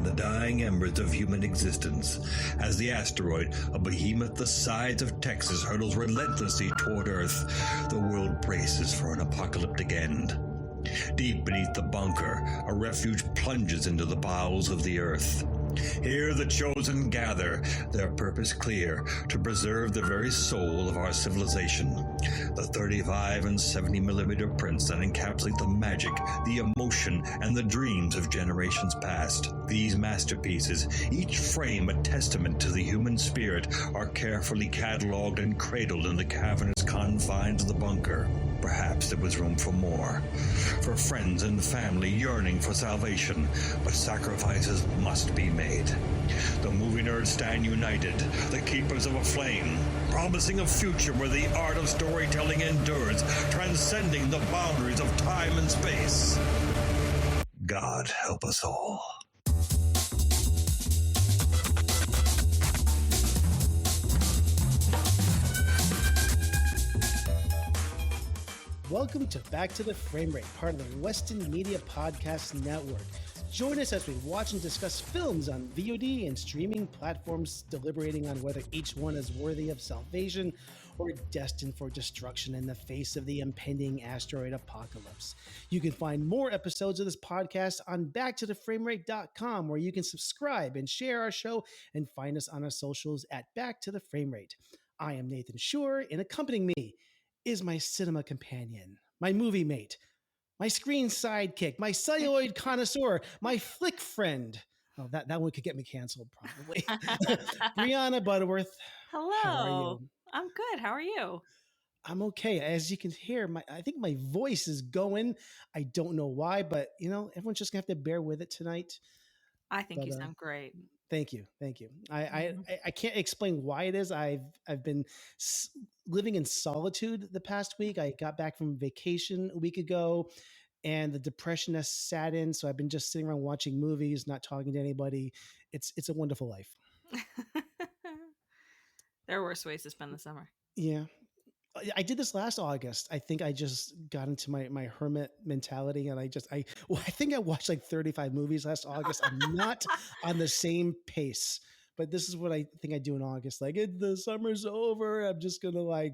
in the dying embers of human existence as the asteroid, a behemoth the size of Texas, hurtles relentlessly toward Earth. The world braces for an apocalyptic end. Deep beneath the bunker, a refuge plunges into the bowels of the Earth. Here the chosen gather, their purpose clear, to preserve the very soul of our civilization. The 35 and 70 millimeter prints that encapsulate the magic, the emotion, and the dreams of generations past. These masterpieces, each frame a testament to the human spirit, are carefully cataloged and cradled in the cavernous confines of the bunker. Perhaps there was room for more. For friends and family yearning for salvation, but sacrifices must be made. The movie nerds stand united, the keepers of a flame, promising a future where the art of storytelling endures, transcending the boundaries of time and space. God help us all. Welcome to Back to the Frame Rate, part of the Weston Media Podcast Network. Join us as we watch and discuss films on VOD and streaming platforms, deliberating on whether each one is worthy of salvation or destined for destruction in the face of the impending asteroid apocalypse. You can find more episodes of this podcast on backtotheframerate.com, where you can subscribe and share our show and find us on our socials at Back to the Frame Rate. I am Nathan Schur, and accompanying me is my cinema companion, my movie mate, my screen sidekick, my celluloid connoisseur, my flick friend. Oh, that one could get me canceled, probably. Brianna Butterworth. Hello. How are you? I'm good. How are you? I'm okay. As you can hear, I think my voice is going. I don't know why, but everyone's just gonna have to bear with it tonight. I think you sound great. Thank you. I can't explain why it is. I've been living in solitude the past week. I got back from vacation a week ago, and the depression has sat in. So I've been just sitting around watching movies, not talking to anybody. It's a wonderful life. There are worse ways to spend the summer. Yeah. I did this last August. I think I just got into my hermit mentality, and I think I watched like 35 movies last August. I'm not on the same pace, but this is what I think I do in August. Like, the summer's over. I'm just going to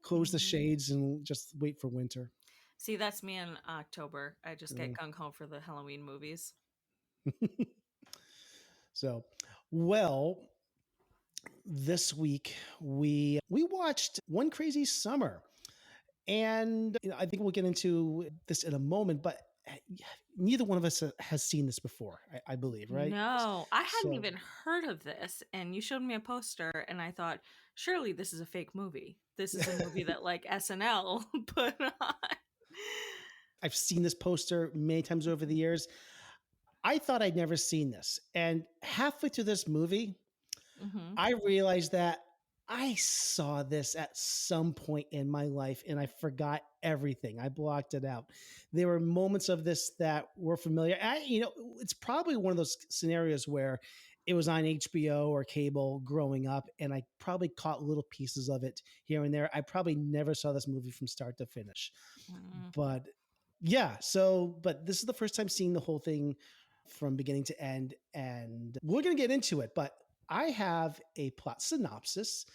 close the shades and just wait for winter. See, that's me in October. I just get gung ho for the Halloween movies. So, well, this week we watched One Crazy Summer, and I think we'll get into this in a moment, but neither one of us has seen this before, I believe, right? No, I hadn't even heard of this, and you showed me a poster, and I thought, surely this is a fake movie. This is a movie that SNL put on. I've seen this poster many times over the years. I thought I'd never seen this, and halfway through this movie, I realized that I saw this at some point in my life, and I forgot everything. I blocked it out. There were moments of this that were familiar. It's probably one of those scenarios where it was on HBO or cable growing up, and I probably caught little pieces of it here and there. I probably never saw this movie from start to finish. But yeah, but this is the first time seeing the whole thing from beginning to end, and we're going to get into it, but I have a plot synopsis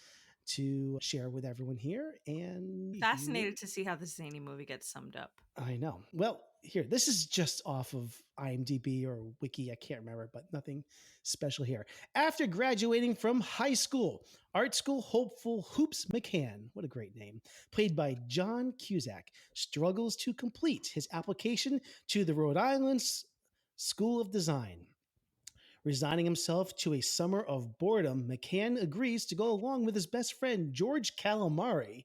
to share with everyone here, and fascinated to see how the zany movie gets summed up. I know. Well, here, this is just off of IMDb or Wiki. I can't remember, but nothing special here. After graduating from high school, art school hopeful Hoops McCann, what a great name, played by John Cusack, struggles to complete his application to the Rhode Island School of Design. Resigning himself to a summer of boredom, McCann agrees to go along with his best friend, George Calamari,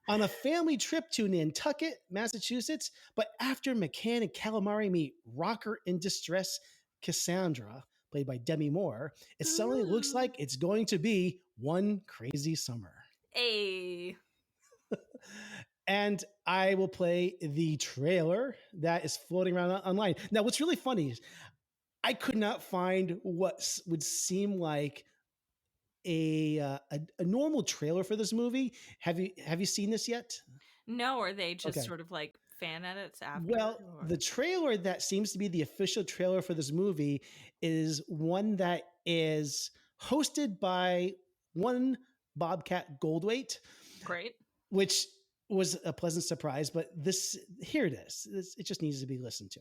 on a family trip to Nantucket, Massachusetts. But after McCann and Calamari meet rocker in distress Cassandra, played by Demi Moore, it suddenly looks like it's going to be one crazy summer. Hey. And I will play the trailer that is floating around online. Now, what's really funny is I could not find what would seem like a normal trailer for this movie. Have you seen this yet? No, are they just sort of fan edits after? Well, Or? the trailer that seems to be the official trailer for this movie is one that is hosted by one Bobcat Goldthwait, Great. which was a pleasant surprise. But here it is. It just needs to be listened to.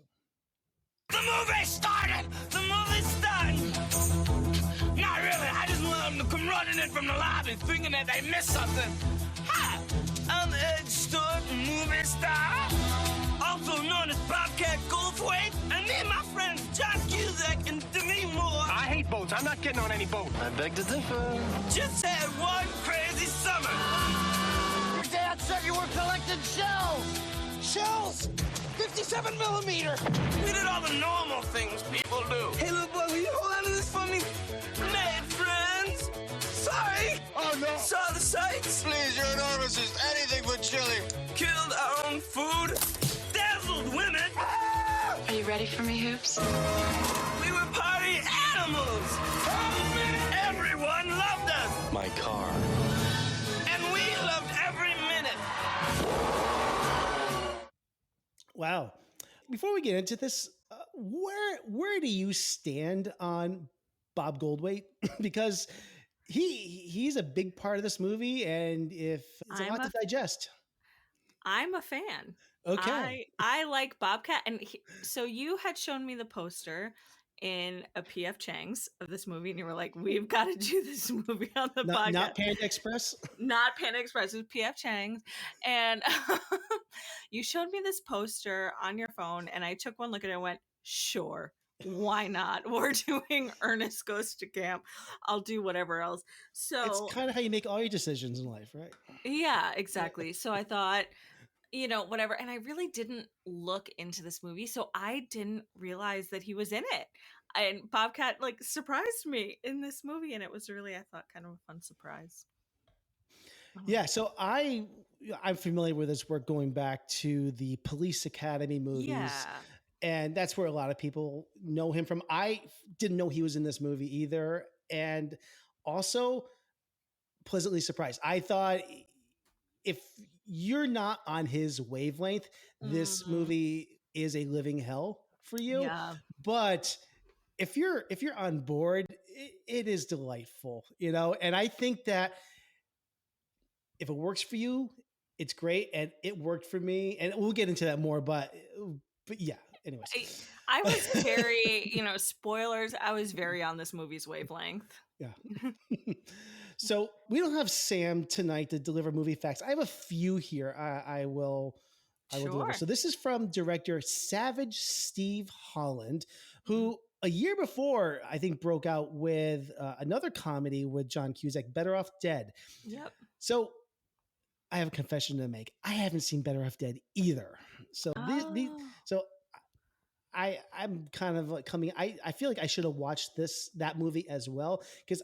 The movie started! The movie's done! Not really, I just want them to come running in from the lobby thinking that they missed something. Hi, I'm Ed Stewart, movie star, also known as Bobcat Goldthwait, and me and my friends John Cusack and Demi Moore. I hate boats. I'm not getting on any boat. I beg to differ. Just had one crazy summer. Your dad said you were collecting shells. Shells? 57 millimeter. We did all the normal things people do. Hey, little boy, will you hold on to this for me? Made friends. Sorry. Oh, no. Saw the sights. Please, your enormous is anything but chilly. Killed our own food. Dazzled women. Are you ready for me, Hoops? We were party animals. Everyone loved us. My car. And we loved every minute. Wow. Before we get into this, where do you stand on Bob Goldthwait? Because he's a big part of this movie, and it's a lot to digest. I'm a fan. Okay. I like Bobcat, and so you had shown me the poster in a PF Chang's of this movie, and you were like, "We've got to do this movie on the podcast." Not Panda Express. Not Panda Express. It was PF Chang's, and you showed me this poster on your phone, and I took one look at it and went, "Sure, why not? We're doing Ernest Goes to Camp. I'll do whatever else." So It's kind of how you make all your decisions in life, right? yeah, exactly. So I thought, whatever. And I really didn't look into this movie, so I didn't realize that he was in it. And Bobcat surprised me in this movie, and it was really, I thought, kind of a fun surprise. Yeah, so I'm familiar with his work going back to the Police Academy movies. Yeah. And that's where a lot of people know him from. I didn't know he was in this movie either. And also pleasantly surprised. I thought if you're not on his wavelength, this movie is a living hell for you. Yeah. But if you're on board, it is delightful, and I think that if it works for you, it's great. And it worked for me. And we'll get into that more, but yeah. Anyways, I was very, spoilers. I was very on this movie's wavelength. Yeah. So we don't have Sam tonight to deliver movie facts. I have a few here. I will deliver. So this is from director Savage Steve Holland, who a year before I think broke out with another comedy with John Cusack, Better Off Dead. Yep. So I have a confession to make. I haven't seen Better Off Dead either. So I'm kind of like coming. I feel like I should have watched that movie as well, because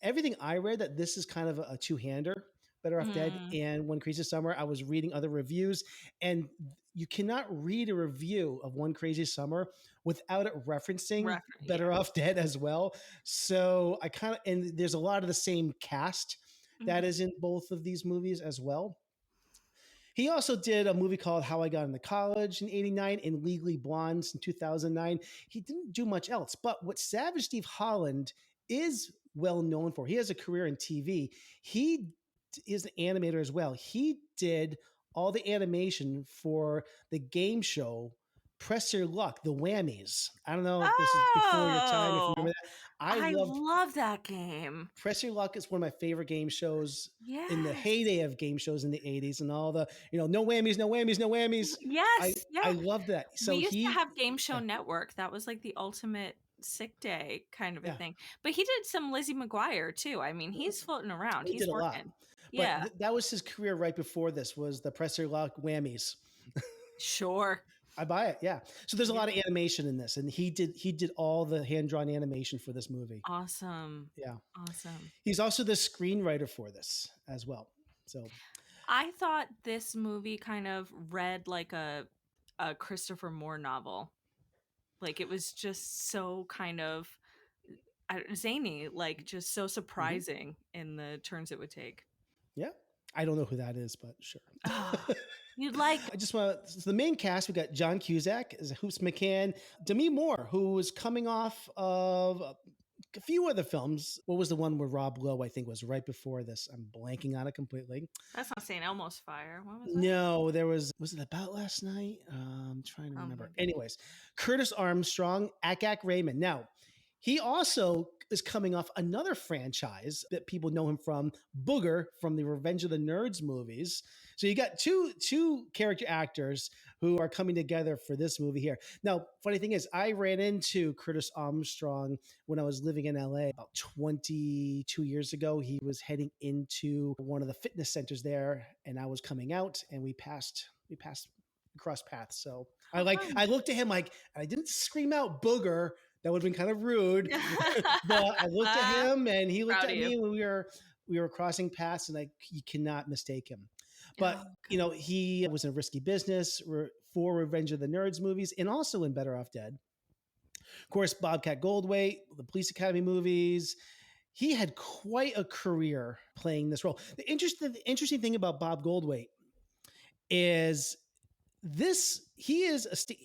everything I read that this is kind of a two-hander, Better Off Dead and One Crazy Summer. I was reading other reviews, and you cannot read a review of One Crazy Summer without it referencing Better Off Dead as well. So and there's a lot of the same cast that is in both of these movies as well. He also did a movie called How I Got Into College in '89 and Legally Blondes in 2009. He didn't do much else. But what Savage Steve Holland is well known for, he has a career in TV. He is an animator as well. He did all the animation for the game show Press Your Luck, the Whammies. I don't know if this is before your time, if you remember that. I love that game. Press Your Luck is one of my favorite game shows in the Yes. heyday of game shows in the 80s, and all the, no whammies, no whammies, no whammies. Yes. I love that. So we used to have Game Show Network. That was like the ultimate sick day kind of a thing. But he did some Lizzie McGuire too. I mean, he's floating around. He He's did a lot. working. But that was his career right before this, was the Press Your Luck Whammies. Sure. I buy it. Yeah. So there's a lot of animation in this, and he did all the hand-drawn animation for this movie. Awesome. Yeah. Awesome. He's also the screenwriter for this as well. So I thought this movie kind of read like a Christopher Moore novel. Like it was just so kind of zany, like just so surprising in the turns it would take. Yeah. I don't know who that is, but sure. Oh, you'd like. I just want so the main cast. We got John Cusack as Hoops McCann, Demi Moore, who was coming off of a few other films. What was the one where Rob Lowe, I think, was right before this? I'm blanking on it completely. That's not St. Elmo's Fire. What was that? No, there was it About Last Night? I'm trying to remember. Anyways, Curtis Armstrong, Akak Raymond. Now, he also is coming off another franchise that people know him from, Booger from the Revenge of the Nerds movies. So you got two character actors who are coming together for this movie here. Now, funny thing is, I ran into Curtis Armstrong when I was living in LA about 22 years ago. He was heading into one of the fitness centers there, and I was coming out, and we passed cross paths. So I looked at him like, I didn't scream out Booger. That would have been kind of rude. But I looked at him and he looked at me when we were crossing paths, and you cannot mistake him. But, he was in Risky Business for Revenge of the Nerds movies and also in Better Off Dead. Of course, Bobcat Goldthwait, the Police Academy movies. He had quite a career playing this role. The interesting thing about Bob Goldthwait is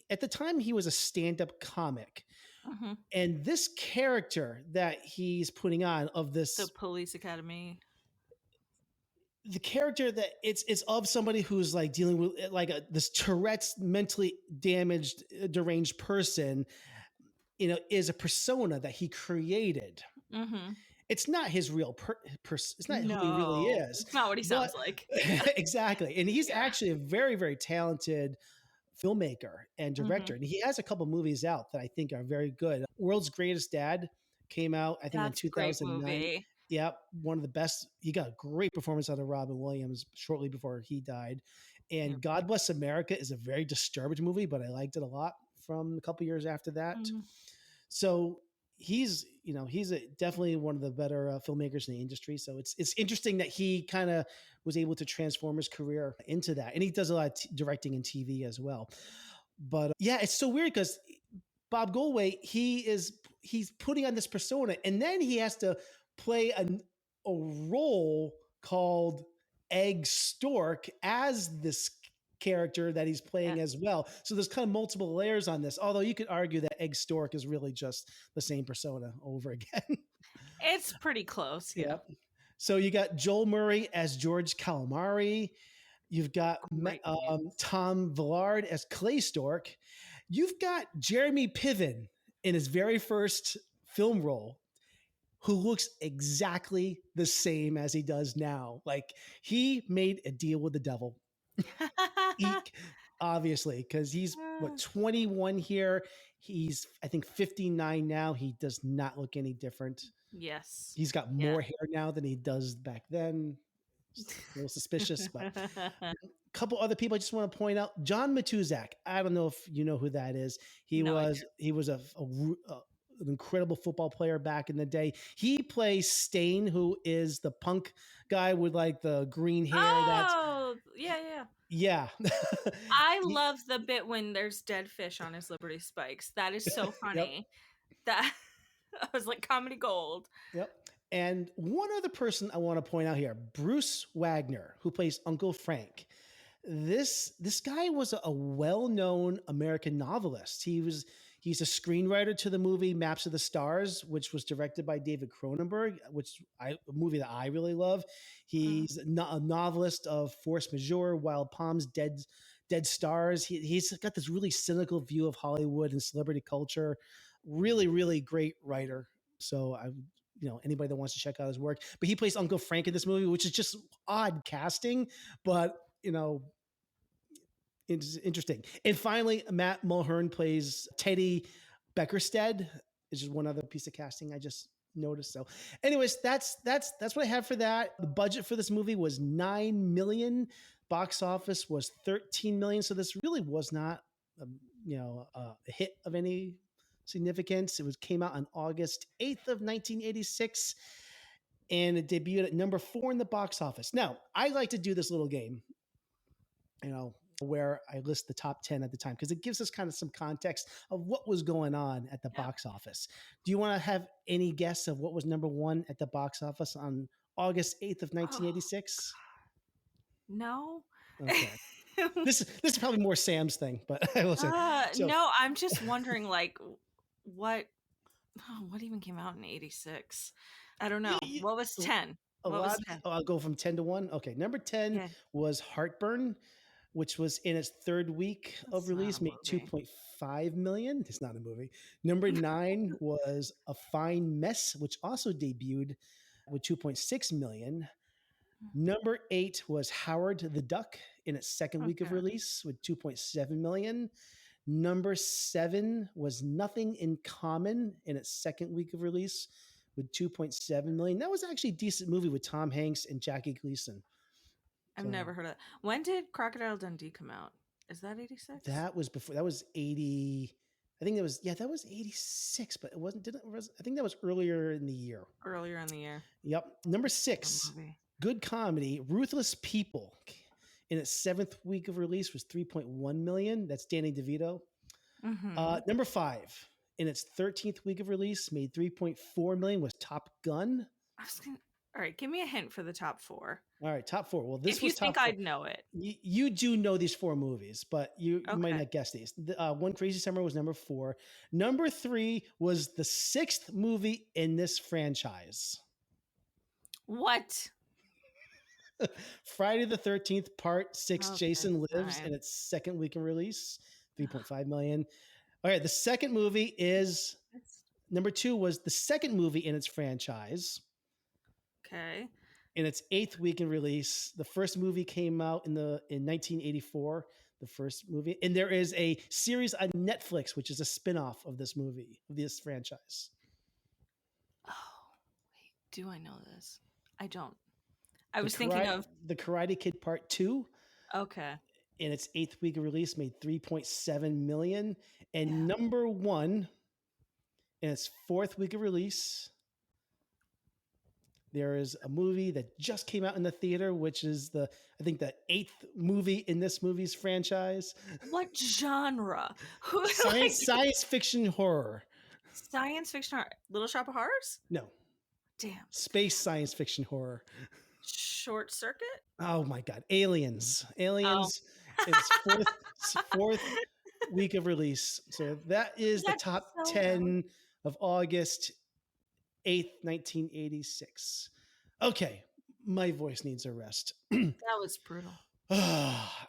at the time he was a stand-up comic. Mm-hmm. And this character that he's putting on of this the Police Academy, the character that it's of somebody who's like dealing with like this Tourette's mentally damaged, deranged person, is a persona that he created. Mm-hmm. It's not his real person. It's not who he really is. It's not what he sounds like. Exactly. And he's actually a very, very talented filmmaker and director. And he has a couple movies out that I think are very good. World's Greatest Dad came out, I think, in 2009. Yep, one of the best. He got a great performance out of Robin Williams shortly before he died. And God Bless America is a very disturbed movie, but I liked it a lot from a couple years after that. Mm-hmm. So he's definitely one of the better filmmakers in the industry. So it's interesting that he kind of was able to transform his career into that. And he does a lot of directing and TV as well. But it's so weird because Bob Goldthwait, he's putting on this persona, and then he has to play a role called Egg Stork as this character that he's playing as well. So there's kind of multiple layers on this, although you could argue that Egg Stork is really just the same persona over again. It's pretty close. Yeah. So you got Joel Murray as George Calamari. You've got Tom Villard as Clay Stork. You've got Jeremy Piven in his very first film role, who looks exactly the same as he does now. Like, he made a deal with the devil. Obviously, because he's 21 here. He's, I think, 59 now. He does not look any different. Yes. He's got more hair now than he does back then. Just a little suspicious, but a couple other people I just want to point out. John Matuszak. I don't know if you know who that is. He was an incredible football player back in the day. He plays Stain, who is the punk guy with like the green hair. Yeah. I love the bit when there's dead fish on his Liberty Spikes. That is so funny. That I was like comedy gold. Yep. And one other person I want to point out here, Bruce Wagner, who plays Uncle Frank. This guy was a well-known American novelist. He's a screenwriter to the movie Maps of the Stars, which was directed by David Cronenberg, a movie that I really love. He's a novelist of Force Majeure, Wild Palms, Dead Stars. He's got this really cynical view of Hollywood and celebrity culture. Really, really great writer. So anybody that wants to check out his work. But he plays Uncle Frank in this movie, which is just odd casting, but it's interesting. And finally, Matt Mulhern plays Teddy Beckerstead. It's just one other piece of casting I just noticed. So anyways, that's what I have for that. The budget for this movie was $9 million. Box office was $13 million. So this really was not a hit of any significance. It came out on August 8th of 1986, and it debuted at number 4 in the box office. Now, I like to do this little game, where I list the top 10 at the time, because it gives us kind of some context of what was going on at the box office. Do you want to have any guess of what was number 1 at the box office on August 8th of 1986? No. Okay. This is probably more Sam's thing, but I will say. So No, I'm just wondering, like, what what even came out in '86? I don't know. you- What was 10? a What was lot. 10? I'll go from 10 to 1. Okay, number 10 Yeah, was Heartburn, which was in its third week of that's not release, a made movie. 2.5 million. It's not a movie. Number 9 was A Fine Mess, which also debuted with 2.6 million. Number 8 was Howard the Duck in its second week of Okay. release with 2.7 million. Number 7 was Nothing in Common in its second week of release with 2.7 million. That was actually a decent movie with Tom Hanks and Jackie Gleason. I've So never heard of it. When did Crocodile Dundee come out? Is that '86? that was before, that was 80. I think that was 86, but it wasn't, didn't, was, I think that was earlier in the year. Earlier in the year. Yep. Number A 6, movie. good comedy, Ruthless People in its seventh week of release was 3.1 million. That's Danny DeVito. Mm-hmm. Number 5, in its 13th week of release, made 3.4 million, was Top Gun. All right, give me a hint for the top 4. All right, top 4. Well, this If you was top think 4. I'd know it. You do know these 4 movies, but you might Okay. not guess these. One Crazy Summer was number 4. Number 3 was the 6th movie in this franchise. What? Friday the 13th, Part 6, Okay, Jason Lives, fine. in its second week of release, 3.5 million. All right, the second movie is number 2 was the second movie in its franchise. Okay. In its 8th week in release, the first movie came out in 1984. The first movie, and there is a series on Netflix which is a spin-off of this movie, of this franchise. Oh, wait. Do I know this? I don't. I was thinking of. The Karate Kid Part 2. Okay. In its 8th week of release, made 3.7 million. And Yeah. number 1 in its 4th week of release, there is a movie that just came out in the theater, which is I think the 8th movie in this movie's franchise. What genre? Who Science fiction horror. Science fiction horror? Little Shop of Horrors? No, Damn. space science fiction horror. Short Circuit? Oh my God, Aliens! Aliens in its fourth week of release. So that is the That's top so 10 of August 8th, 1986. Okay, my voice needs a rest. That was brutal.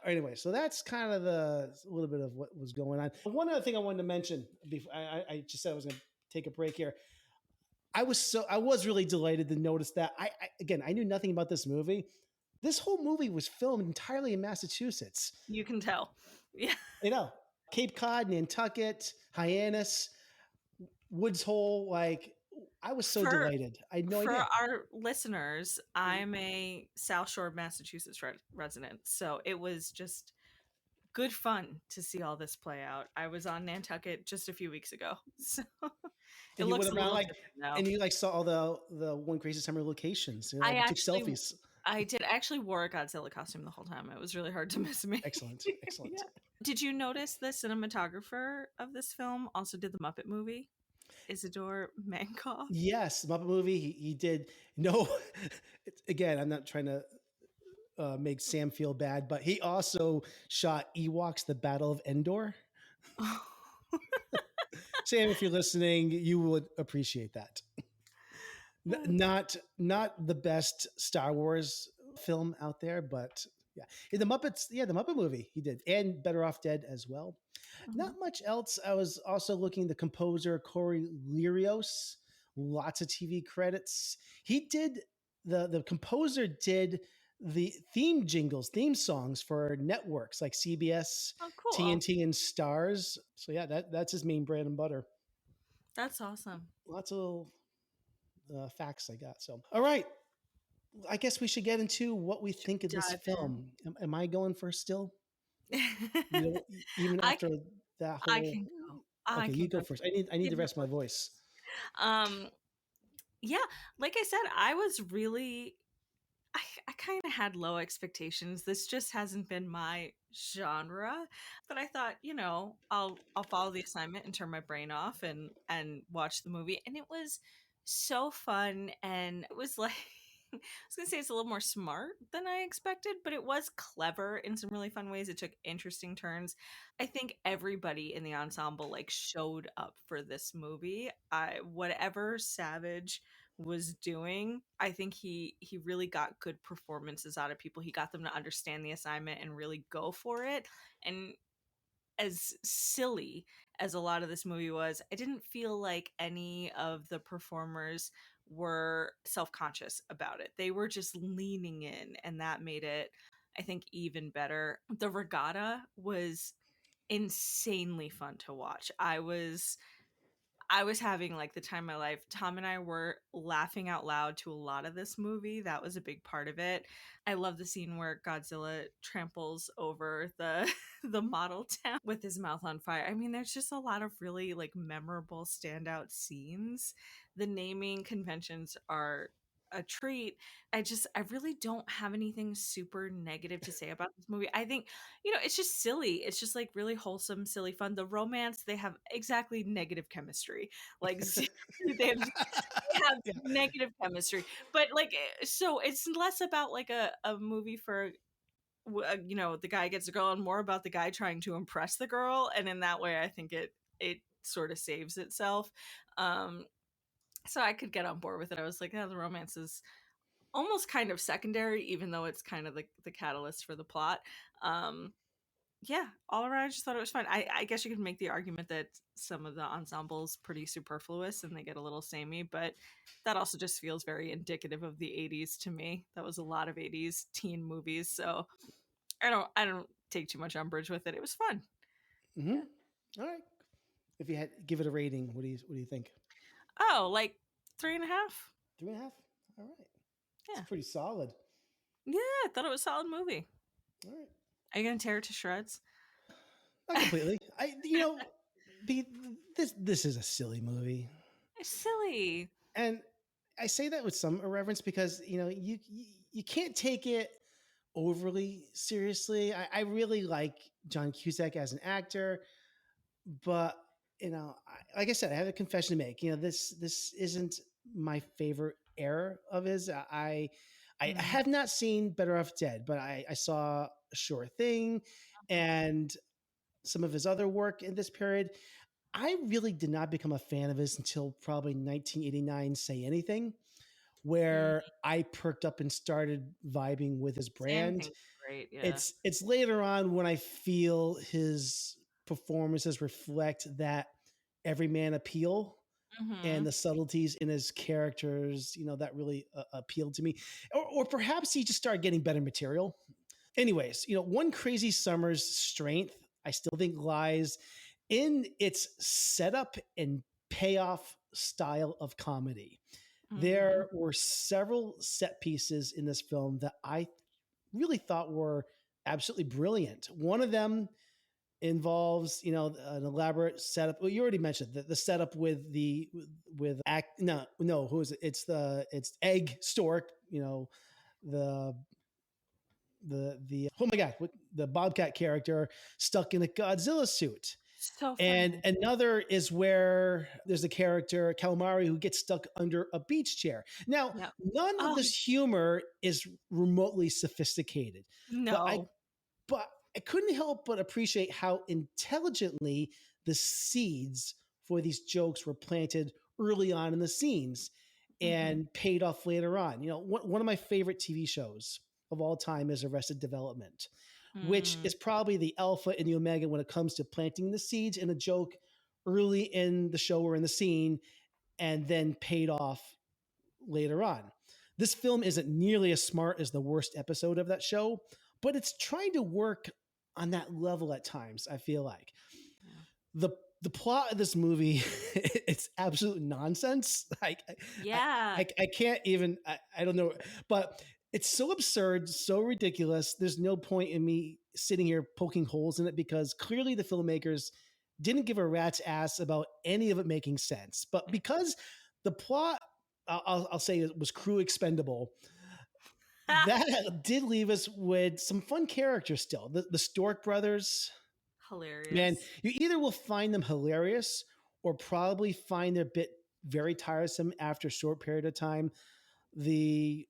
Anyway, so that's kind of a little bit of what was going on. One other thing I wanted to mention before I just said I was going to take a break here. I was really delighted to notice that I knew nothing about this movie. This whole movie was filmed entirely in Massachusetts. You can tell. Yeah. You know, Cape Cod, Nantucket, Hyannis, Woods Hole. Like, I was so delighted. I had no idea. For our listeners, I'm a South Shore, Massachusetts resident, so it was just good fun to see all this play out. I was on Nantucket just a few weeks ago, so it And you looks went a around little like, different now. and you like saw all the One Crazy Summer locations. You know, I like, took actually- selfies. I did actually wore a Godzilla costume the whole time. It was really hard to miss me. Excellent, excellent. Yeah. Did you notice the cinematographer of this film also did the Muppet movie? Isidore Mankoff. Yes, Muppet movie. He did. No, again, I'm not trying to make Sam feel bad, but he also shot Ewoks: The Battle of Endor. Sam, if you're listening, you would appreciate that. Not the best Star Wars film out there, but yeah, the Muppets. Yeah, the Muppet movie he did, and Better Off Dead as well. Not much else. I was also looking. The composer Corey Lirios, lots of TV credits. He did the composer did the theme songs for networks like CBS, Oh, cool. TNT, and Stars. So yeah, that's his main bread and butter. That's awesome. Lots of little facts I got. So all right, I guess we should get into what we think of this dive in. film. Am I going first still? You know, even I after that whole. I can go. Okay, you go first. I need to rest my voice. Yeah, like I said, I was really I kind of had low expectations. This just hasn't been my genre, but I thought, I'll follow the assignment and turn my brain off and watch the movie, and it was so fun, and it was like was gonna say it's a little more smart than I expected, but it was clever in some really fun ways. It took interesting turns. I think everybody in the ensemble like showed up for this movie. Whatever Savage was doing, I think he really got good performances out of people. He got them to understand the assignment and really go for it. And as silly as a lot of this movie was, I didn't feel like any of the performers were self-conscious about it. They were just leaning in, and that made it, I think, even better. The regatta was insanely fun to watch. I was having like the time of my life. Tom and I were laughing out loud to a lot of this movie. That was a big part of it. I love the scene where Godzilla tramples over the the model town with his mouth on fire. I mean, there's just a lot of really like memorable standout scenes. The naming conventions are a treat. I really don't have anything super negative to say about this movie. I think, it's just silly. It's just like really wholesome, silly fun. The romance, they have exactly negative chemistry. Like they have Yeah. negative chemistry. But like so it's less about like a movie for the guy gets a girl and more about the guy trying to impress the girl, and in that way I think it sort of saves itself. Um so I could get on board with it. I was like, the romance is almost kind of secondary, even though it's kind of the catalyst for the plot. Um, yeah, all around, I just thought it was fun. I guess you could make the argument that some of the ensembles pretty superfluous and they get a little samey, but that also just feels very indicative of the 80s to me. That was a lot of 80s teen movies, so I don't take too much umbrage with it. It was fun. Hmm. All right. If you had give it a rating, what do you think? Oh, like 3.5. 3.5. All right. Yeah. It's pretty solid. Yeah, I thought it was a solid movie. All right. Are you gonna tear it to shreds? Not completely. The, this is a silly movie, It's silly. and I say that with some irreverence because you can't take it overly seriously. I really like John Cusack as an actor, but like I said, I have a confession to make. This isn't my favorite era of his. I Mhm. have not seen Better Off Dead, but I saw a Sure Thing and some of his other work in this period. I really did not become a fan of his until probably 1989 Say Anything, Mm, where I perked up and started vibing with his Say brand. Anything's great, yeah. It's later on when I feel his performances reflect that everyman appeal and Mhm. the subtleties in his characters, that really appealed to me. Or perhaps he just started getting better material. Anyways, One Crazy Summer's strength, I still think, lies in its setup and payoff style of comedy. Mhm. There were several set pieces in this film that I really thought were absolutely brilliant. One of them involves, an elaborate setup. Well, you already mentioned the setup with act. No, who is it? It's Egg Stork. The the oh my god, the Bobcat character stuck in a Godzilla suit. So And funny. another is where there's a character, Calamari, who gets stuck under a beach chair. Now, Yeah. none of Oh, this humor is remotely sophisticated, but I no. but I couldn't help but appreciate how intelligently the seeds for these jokes were planted early on in the scenes Mhm. and paid off later on. One of my favorite TV shows of all time is Arrested Development, which Mm. is probably the alpha and the omega when it comes to planting the seeds in a joke early in the show or in the scene and then paid off later on. This film isn't nearly as smart as the worst episode of that show, but it's trying to work on that level at times, I feel like. Yeah. The the plot of this movie, it's absolute nonsense. Yeah. I can't even, I don't know, but it's so absurd, so ridiculous. There's no point in me sitting here poking holes in it because clearly the filmmakers didn't give a rat's ass about any of it making sense. But because the plot, I'll say it was crew expendable, that did leave us with some fun characters still. The Stork brothers, man, Hilarious. you either will find them hilarious or probably find their bit very tiresome after a short period of time. The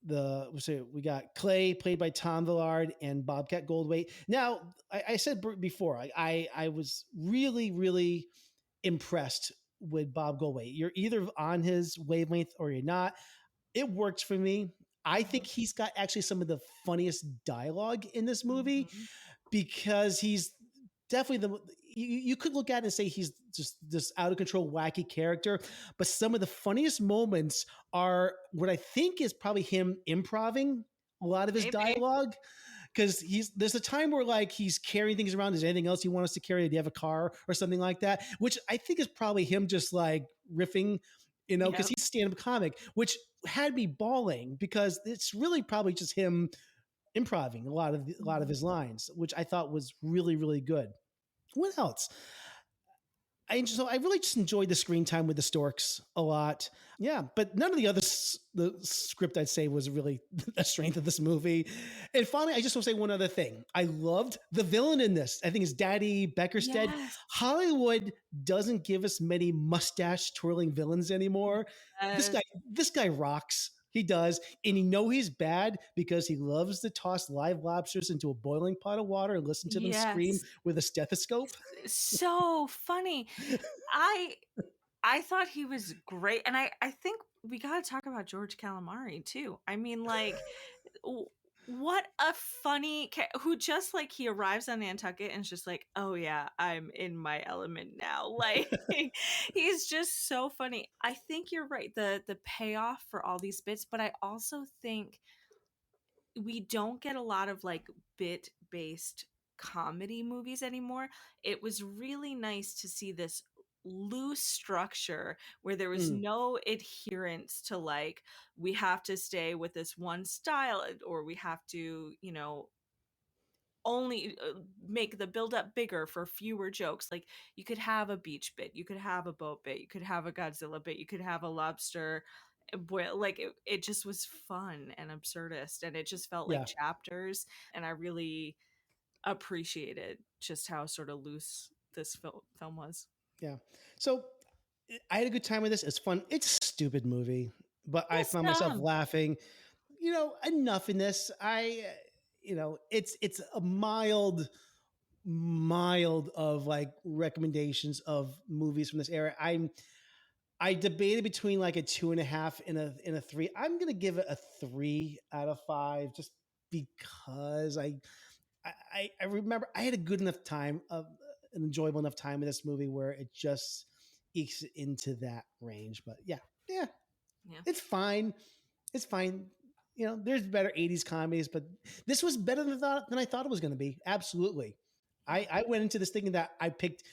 we got Clay played by Tom Villard and Bobcat Goldthwait. Now, I said before, I was really, really impressed with Bob Goldthwait. You're either on his wavelength or you're not. It works for me. I think he's got actually some of the funniest dialogue in this movie because he's definitely you could look at it and say he's just this out of control wacky character, but some of the funniest moments are what I think is probably him improving a lot of his dialogue, because there's a time where like he's carrying things around. Is there anything else you want us to carry? Do you have a car or something like that? Which I think is probably him just like riffing, because he's stand-up comic, which had me bawling because it's really probably just him improving a lot of his lines, which I thought was really, really good. What else? I really just enjoyed the screen time with the Storks a lot. Yeah, but none of the other the script I'd say was really the strength of this movie. And finally, I just want to say one other thing. I loved the villain in this. I think it's Daddy Beckerstead. Yes. Hollywood doesn't give us many mustache twirling villains anymore. This guy rocks. He does. And he's bad because he loves to toss live lobsters into a boiling pot of water and listen to them scream with a stethoscope. So funny. I thought he was great. And I think we got to talk about George Calamari too. I mean, like, what a funny who just like he arrives on Nantucket and is just like, oh yeah, I'm in my element now. Like he's just so funny. I think you're right. The payoff for all these bits, but I also think we don't get a lot of like bit based comedy movies anymore. It was really nice to see this loose structure where there was no adherence to like we have to stay with this one style or we have to only make the build up bigger for fewer jokes. Like you could have a beach bit, you could have a boat bit, you could have a Godzilla bit, you could have a lobster boil. Like it just was fun and absurdist, and it just felt like chapters, and I really appreciated just how sort of loose this film was. Yeah. So I had a good time with this. It's fun. It's a stupid movie, but I found myself laughing, enough in this. It's a mild of like recommendations of movies from this era. I debated between like a 2.5 and a 3. I'm going to give it a 3 out of 5 just because I remember I had a good enough time an enjoyable enough time in this movie where it just ekes into that range. But yeah, it's fine. It's fine. There's better 80s comedies, but this was better than I thought it was going to be. Absolutely. I went into this thinking that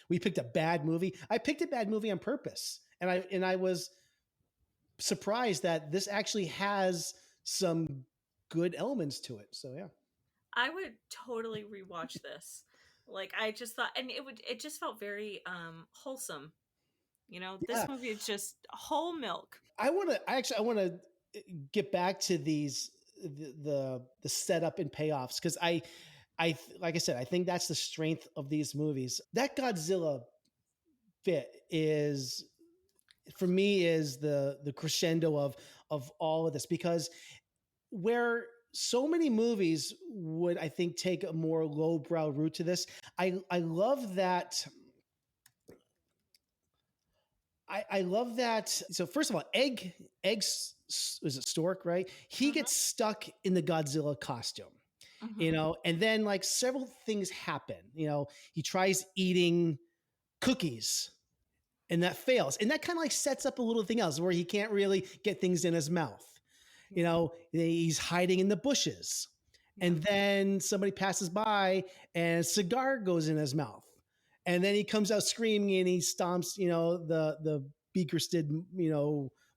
we picked a bad movie. I picked a bad movie on purpose. And I was surprised that this actually has some good elements to it. So yeah. I would totally rewatch this. Like I just thought, and it just felt very wholesome. This movie is just whole milk. I want to get back to the setup and payoffs, because I like I said, I think that's the strength of these movies. That Godzilla bit is, for me, is the crescendo of all of this, because where so many movies would, I think, take a more lowbrow route to this. I love that. I love that. So first of all, Eggs was it Stork, right? He gets stuck in the Godzilla costume, and then like several things happen. He tries eating cookies, and that fails, and that kind of like sets up a little thing else where he can't really get things in his mouth. He's hiding in the bushes, and then somebody passes by and a cigar goes in his mouth, and then he comes out screaming and he stomps, the Beakerstead,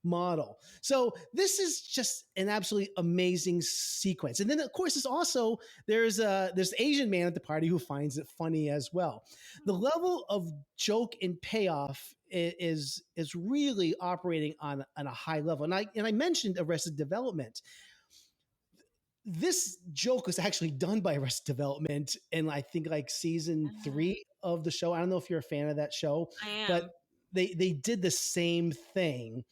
model. So this is just an absolutely amazing sequence. And then of course there's this Asian man at the party who finds it funny as well. The level of joke and payoff is really operating on a high level. And I mentioned Arrested Development. This joke was actually done by Arrested Development in, I think, like season 3 of the show. I don't know if you're a fan of that show, but they did the same thing.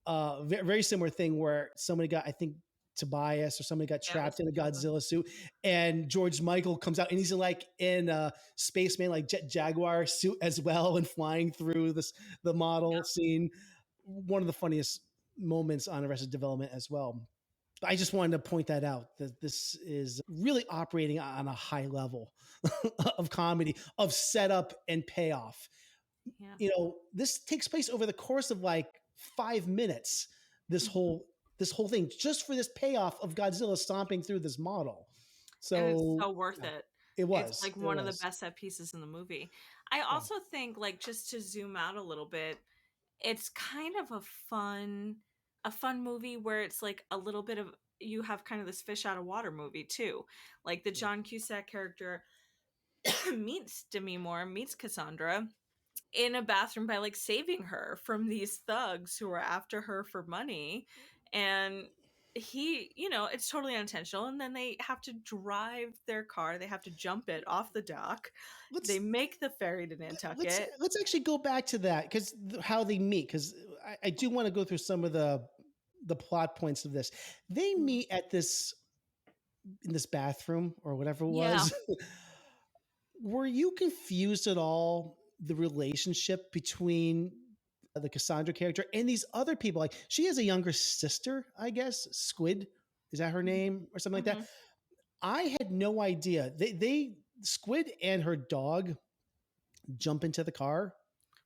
Very similar thing where somebody got, I think, Tobias or somebody got Yeah, trapped in a that's Godzilla suit, and George Michael comes out and he's like in a spaceman like Jet Jaguar suit as well and flying through the model scene. One of the funniest moments on Arrested Development as well. I just wanted to point that out that this is really operating on a high level of comedy, of setup and payoff. yeah. You know, this takes place over the course of like 5 minutes. This whole thing just for this payoff of Godzilla stomping through this model. And it's So so worth it. it was It's like it one of the was. best set pieces in the movie. I also think, like, just to zoom out a little bit, it's kind of a fun movie where it's like a little bit of, you have kind of this fish out of water movie too. Like the John Cusack character meets Demi Moore, meets Cassandra in a bathroom by like saving her from these thugs who are after her for money. And he, you know, it's totally unintentional. And then they have to drive their car, they have to jump it off the dock. They make the ferry to Nantucket. Let's actually go back to that because how they meet, because I do want to go through some of the plot points of this. They meet at in this bathroom or whatever it was. Were you confused at all the relationship between the Cassandra character and these other people? Like she has a younger sister, I guess. Squid, is that her name or something like that? I had no idea. They Squid and her dog jump into the car.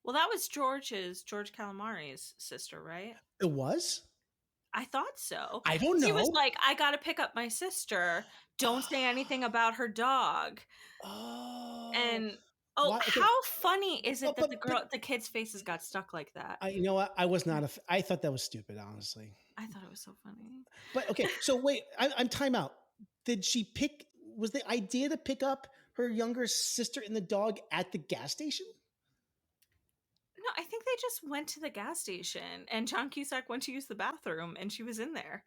Well, that was George Calamari's sister, right? It was? I thought so. I don't know. He was like, I got to pick up my sister. Don't say anything about her dog. Oh. And Why- how funny is it that but- the kids' faces got stuck like that? You know what? I was not I thought that was stupid, honestly. I thought it was so funny. But okay, so wait, I'm time out. Was the idea to pick up her younger sister and the dog at the gas station? No, I think they just went to the gas station and John Cusack went to use the bathroom and she was in there.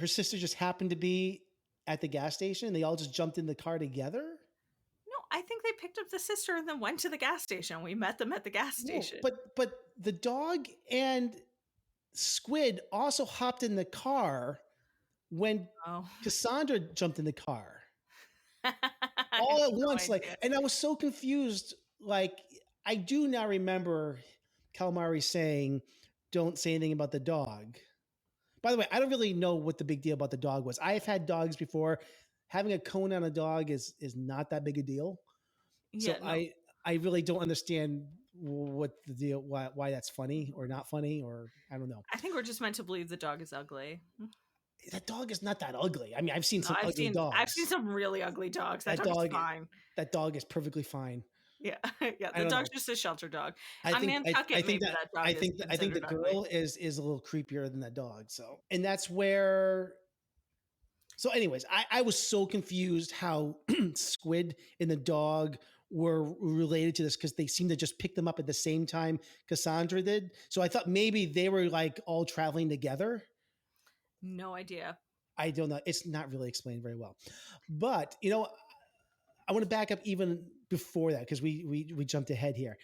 Her sister just happened to be at the gas station and they all just jumped in the car together? No, I think they picked up the sister and then went to the gas station. We met them at the gas station. No, but the dog and Squid also hopped in the car when Cassandra jumped in the car. All at once, like, and I was so confused. Like, I do now remember Calamari saying, "Don't say anything about the dog." By the way, I don't really know what the big deal about the dog was. I've had dogs before. Having a cone on a dog is not that big a deal. So Yeah, no. I really don't understand what the deal, why that's funny or not funny, or I don't know. I think we're just meant to believe the dog is ugly. That dog is not that ugly. I mean, I've seen some ugly dogs. I've seen some really ugly dogs. That dog is fine. That dog is perfectly fine. Yeah, yeah. The dog's just a shelter dog. I think Nantucket, maybe that dog I is think the considered girl ugly. is a little creepier than that dog. So, and that's where. So, anyways, I was so confused how Squid and the dog were related to this because they seemed to just pick them up at the same time Cassandra did. So I thought maybe they were like all traveling together. No idea. I don't know. It's not really explained very well. But, you know, I want to back up even before that because we jumped ahead here.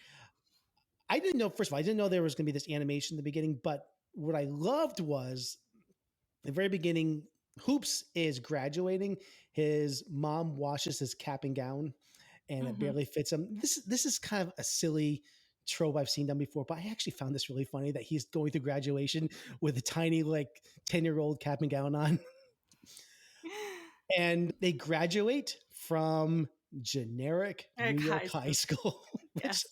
I didn't know, first of all, I didn't know there was going to be this animation in the beginning, but what I loved was the very beginning, Hoops is graduating. His mom washes his cap and gown and it barely fits him. This is kind of a silly trope I've seen done before, but I actually found this really funny that he's going through graduation with a tiny, like 10-year-old cap and gown on. And they graduate from generic New York high school. Yes.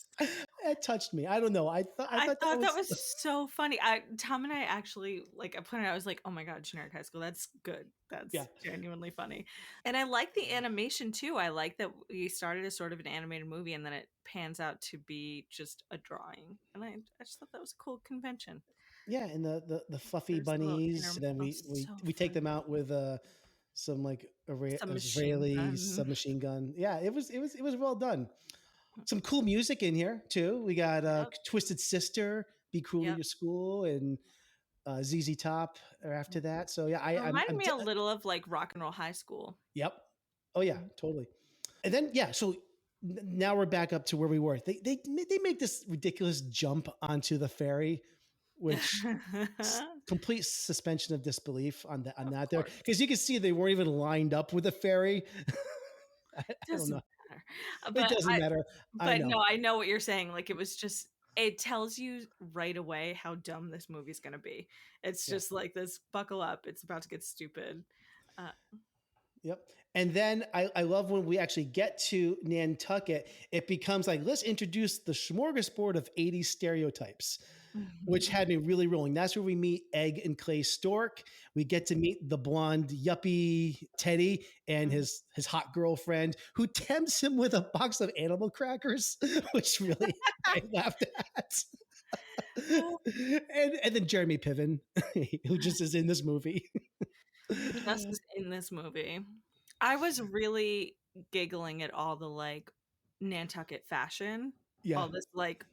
It touched me. I don't know. I thought that was so funny. Tom and I actually, like, I pointed out, I was like, oh my God, generic high school. That's good. That's genuinely funny. And I like the animation too. I like that we started as sort of an animated movie and then it pans out to be just a drawing. And I just thought that was a cool convention. Yeah. And the fluffy bunnies. Then we take them out with some like Israeli submachine gun. Yeah, it was well done. Some cool music in here too. We got Twisted Sister, Be Cruel at Your School, and ZZ Top are after that. So yeah, it reminded me a little of like Rock and Roll High School. Yep. Oh yeah, totally. And then so now we're back up to where we were. They make this ridiculous jump onto the ferry which complete suspension of disbelief on that there, course. because you can see they weren't even lined up with the ferry. I don't Doesn't know. matter. It But doesn't matter. I know. no, I know what you're saying. Like, it was just, it tells you right away how dumb this movie's gonna be. It's Yeah. just like this, buckle up, it's about to get stupid. Yep. And then I love when we actually get to Nantucket, it becomes like, let's introduce the smorgasbord of 80s stereotypes, which had me really rolling. That's where we meet Egg and Clay Stork. We get to meet the blonde yuppie Teddy and his hot girlfriend, who tempts him with a box of animal crackers, which really I laughed at. and then Jeremy Piven, who just is in this movie. Just is in this movie. I was really giggling at all the like Nantucket fashion. Yeah. All this like,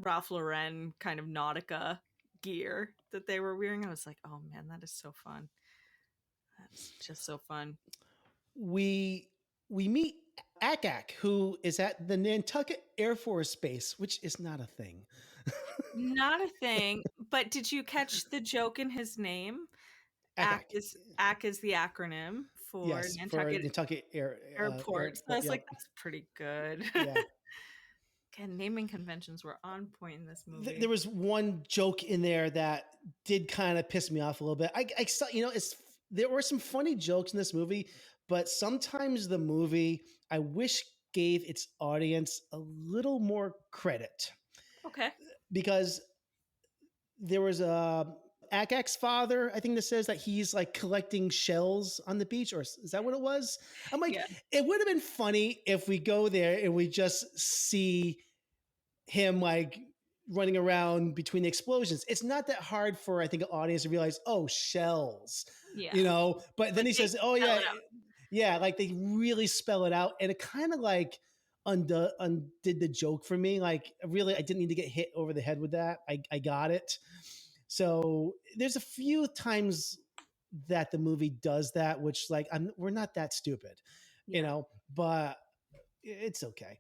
Ralph Lauren kind of Nautica gear that they were wearing. I was like, oh man, that is so fun. That's just so fun. We meet Akak, who is at the Nantucket Air Force Base, which is not a thing. Not a thing. But did you catch the joke in his name? Akak. AC is the acronym for Yes, for Nantucket Nantucket Airport. So I was yep. like, that's pretty good. Yeah. Again, naming conventions were on point in this movie. There was one joke in there that did kind of piss me off a little bit. I saw, there were some funny jokes in this movie, but sometimes the movie, I wish, gave its audience a little more credit. Okay. Because there was Akak's father, I think, that says that he's like collecting shells on the beach, or is that what it was? I'm like, Yeah. It would have been funny if we go there and we just see him like running around between the explosions. It's not that hard for, I think, an audience to realize, oh, shells, Yeah. but then he says, oh spell yeah, it out. yeah, like they really spell it out, and it kind of like undid the joke for me. Like, really, I didn't need to get hit over the head with that. I got it. So there's a few times that the movie does that, which like we're not that stupid, but it's okay.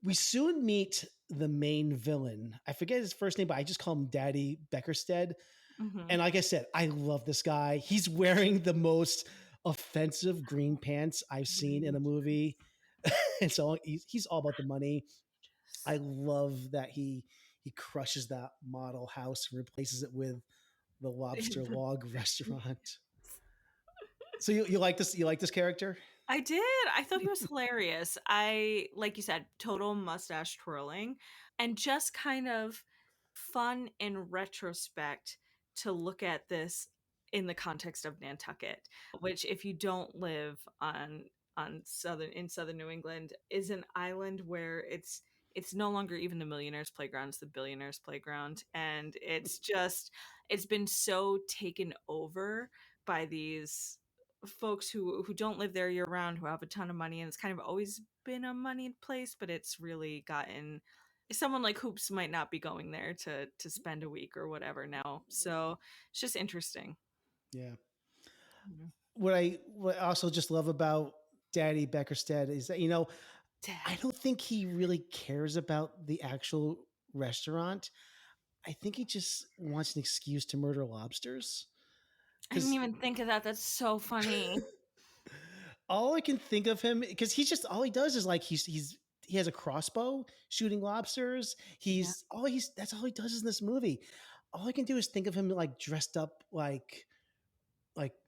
We soon meet the main villain. I forget his first name, but I just call him Daddy Beckerstead. Mhm. And like I said, I love this guy. He's wearing the most offensive green pants I've seen in a movie. And so he's all about the money. I love that he crushes that model house and replaces it with the Lobster Log restaurant. So you like this? You like this character? I did. I thought he was hilarious. Like you said, total mustache twirling, and just kind of fun in retrospect to look at this in the context of Nantucket, which, if you don't live in southern New England, is an island where it's no longer even the millionaire's playground, it's the billionaire's playground. And it's been so taken over by these folks who don't live there year round, who have a ton of money, and it's kind of always been a moneyed place, but it's really gotten, someone like Hoops might not be going there to spend a week or whatever now. So it's just interesting. Yeah. What I also just love about Daddy Beckerstead is that, I don't think he really cares about the actual restaurant. I think he just wants an excuse to murder lobsters. I didn't even think of that. That's so funny. All I can think of him, because all he does is like he has a crossbow shooting lobsters. That's all he does in this movie. All I can do is think of him like dressed up like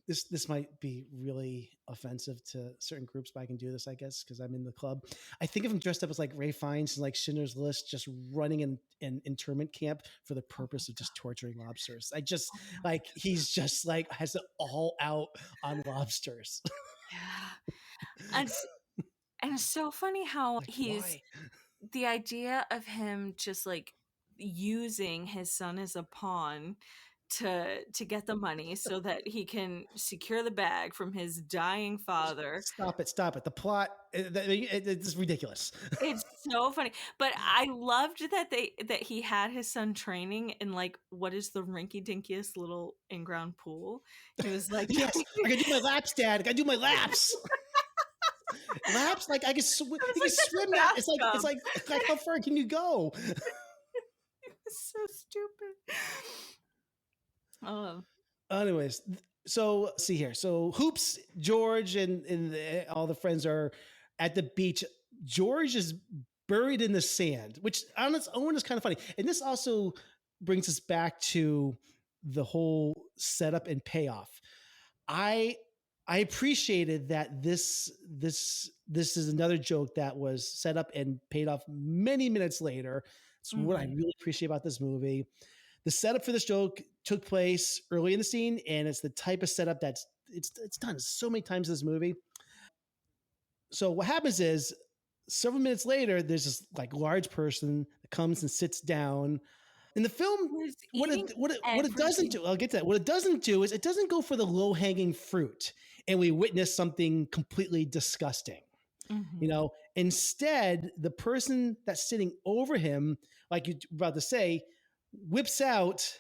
this might be really offensive to certain groups, but I can do this, I guess, because I'm in the club. I think of him dressed up as like Ray Fiennes and like Schindler's List, just running an internment camp for the purpose of just torturing lobsters. He's just like has it all out on lobsters. Yeah. And it's so funny how why? The idea of him just like using his son as a pawn to get the money so that he can secure the bag from his dying father. Stop it. The plot, it's ridiculous. It's so funny. But I loved that he had his son training in like, what is the rinky dinkiest little in-ground pool. He was like, yes, I gotta do my laps, Dad. I gotta do my laps. Laps, like I can swim. You can swim that. It's like how far can you go? It's so stupid. Oh. Anyways, so see here. So Hoops, George, and all the friends are at the beach. George is buried in the sand, which on its own is kind of funny. And this also brings us back to the whole setup and payoff. I I appreciated that this is another joke that was set up and paid off many minutes later. It's what I Mhm. really appreciate about this movie. The setup for this joke took place early in the scene, and it's the type of setup it's done so many times in this movie. So what happens is several minutes later, there's this like large person that comes and sits down. In the film, Who's eating what it doesn't everything. do, I'll get to that. What it doesn't do is it doesn't go for the low hanging fruit, and we witness something completely disgusting. You Mhm. know, instead, the person that's sitting over him, like you're about to say, whips out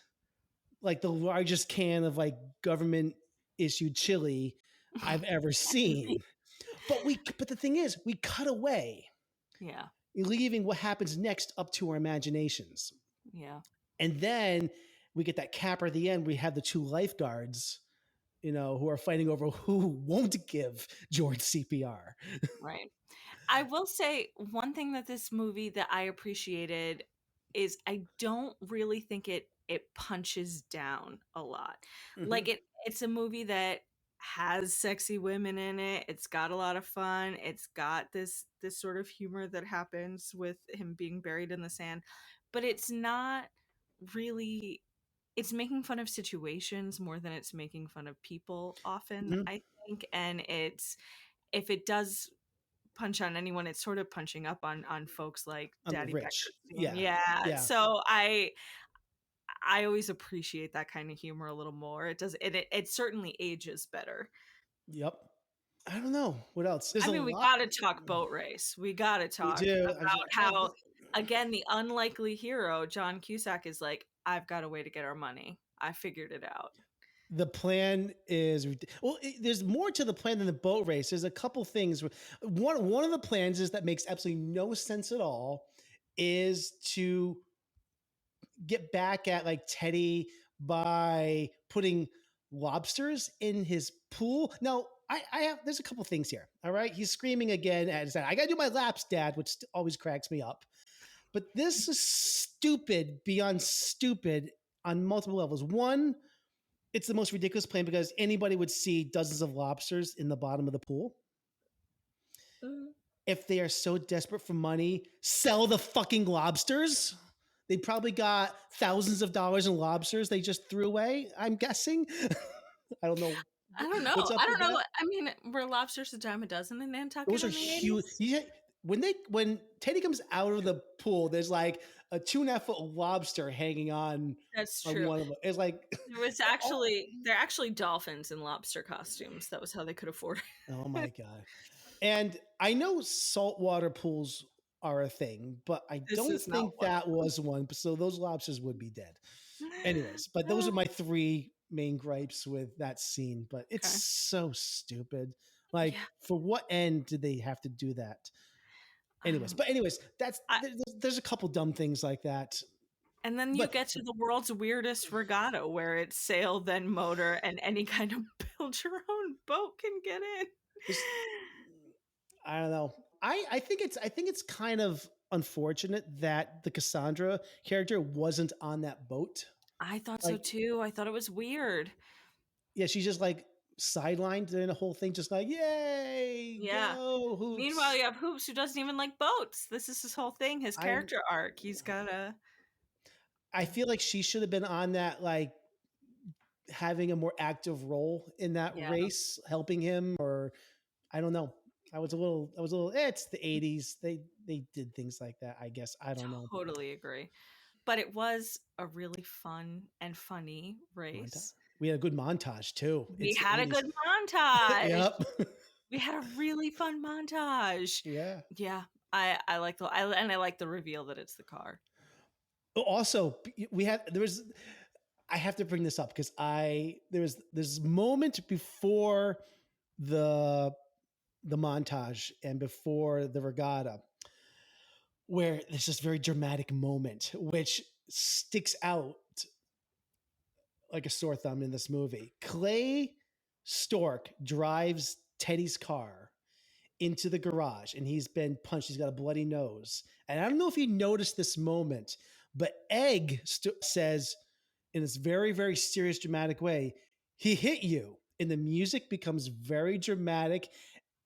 like the largest can of like government issued chili I've ever seen. But the thing is, we cut away, Yeah. leaving what happens next up to our imaginations. Yeah. And then we get that capper at the end. We have the two lifeguards, who are fighting over who won't give George CPR. Right. I will say one thing that this movie that I appreciated is I don't really think it punches down a lot. Like Mhm. it's a movie that has sexy women in it. It's got a lot of fun. It's got this sort of humor that happens with him being buried in the sand, but it's not really, it's making fun of situations more than it's making fun of people often, Mhm. I think. And it's, if it does punch on anyone, it's sort of punching up on folks like On the Daddy rich. Beckerstein. Yeah. Yeah. Yeah. So I always appreciate that kind of humor a little more. It does it certainly ages better. Yep. I don't know what else. There's I a mean, we lot. got to talk boat race. We got to We talk do. about how, again, the unlikely hero John Cusack is like, I've got a way to get our money. I figured it out. The plan is well. There's more to the plan than the boat race. There's a couple things. One of the plans is that makes absolutely no sense at all. Is to get back at like Teddy by putting lobsters in his pool. Now, I have there's a couple things here. All right, he's screaming again at his dad. I gotta do my laps, Dad, which always cracks me up. But this is stupid beyond stupid on multiple levels. One, it's the most ridiculous plan because anybody would see dozens of lobsters in the bottom of the pool. Mm. If they are so desperate for money, sell the fucking lobsters. They probably got thousands of dollars in lobsters they just threw away, I'm guessing. I don't know I don't know. what's up I with don't know. that. I mean, were lobsters a dime a dozen in Nantucket Those are in the huge. 80s? Yeah, when Teddy comes out of the pool, there's like a 2.5 foot lobster hanging That's on true. one of them. It's like There was oh, actually, they're actually dolphins in lobster costumes. That was how they could afford oh my it. god. And I know saltwater pools are a thing, but I This don't is not think one. that was one. So those lobsters would be dead. Anyways, but those are my three main gripes with that scene. But it's Okay. so stupid. Like, Yeah. for what end did they have to do that? Anyways, Um, but anyways, I, there's a couple dumb things like that. and then you But get to the world's weirdest regatta where it's sail, then motor, and any kind of build your own boat can get in. just I don't know. I think it's kind of unfortunate that the Cassandra character wasn't on that boat. I thought so Like, too. I thought it was weird. yeah, she's just like sidelined in a whole thing, just like, yay, Yeah. go Meanwhile, hoops. you have Hoops who doesn't even like boats. This is his whole thing, his I character arc. He's got a. I feel like she should have been on that, like having a more active role in that Yeah, race, helping him, or I don't know. I was a little. It's the '80s. They did things like that. I guess I don't know. totally agree. But it was a really fun and funny Montage. race. We had a good montage too. We It's the had a '80s. good montage. Yep. We had a really fun montage. Yeah. Yeah, I like and I like the reveal that it's the car. Also, we had there was. I have to bring this up because there was this moment before the the montage and before the regatta where there's this very dramatic moment, which sticks out like a sore thumb in this movie. Clay Stork drives Teddy's car into the garage and he's been punched. He's got a bloody nose. And I don't know if you noticed this moment, but Egg says in this very, very serious, dramatic way, he hit you. And the music becomes very dramatic.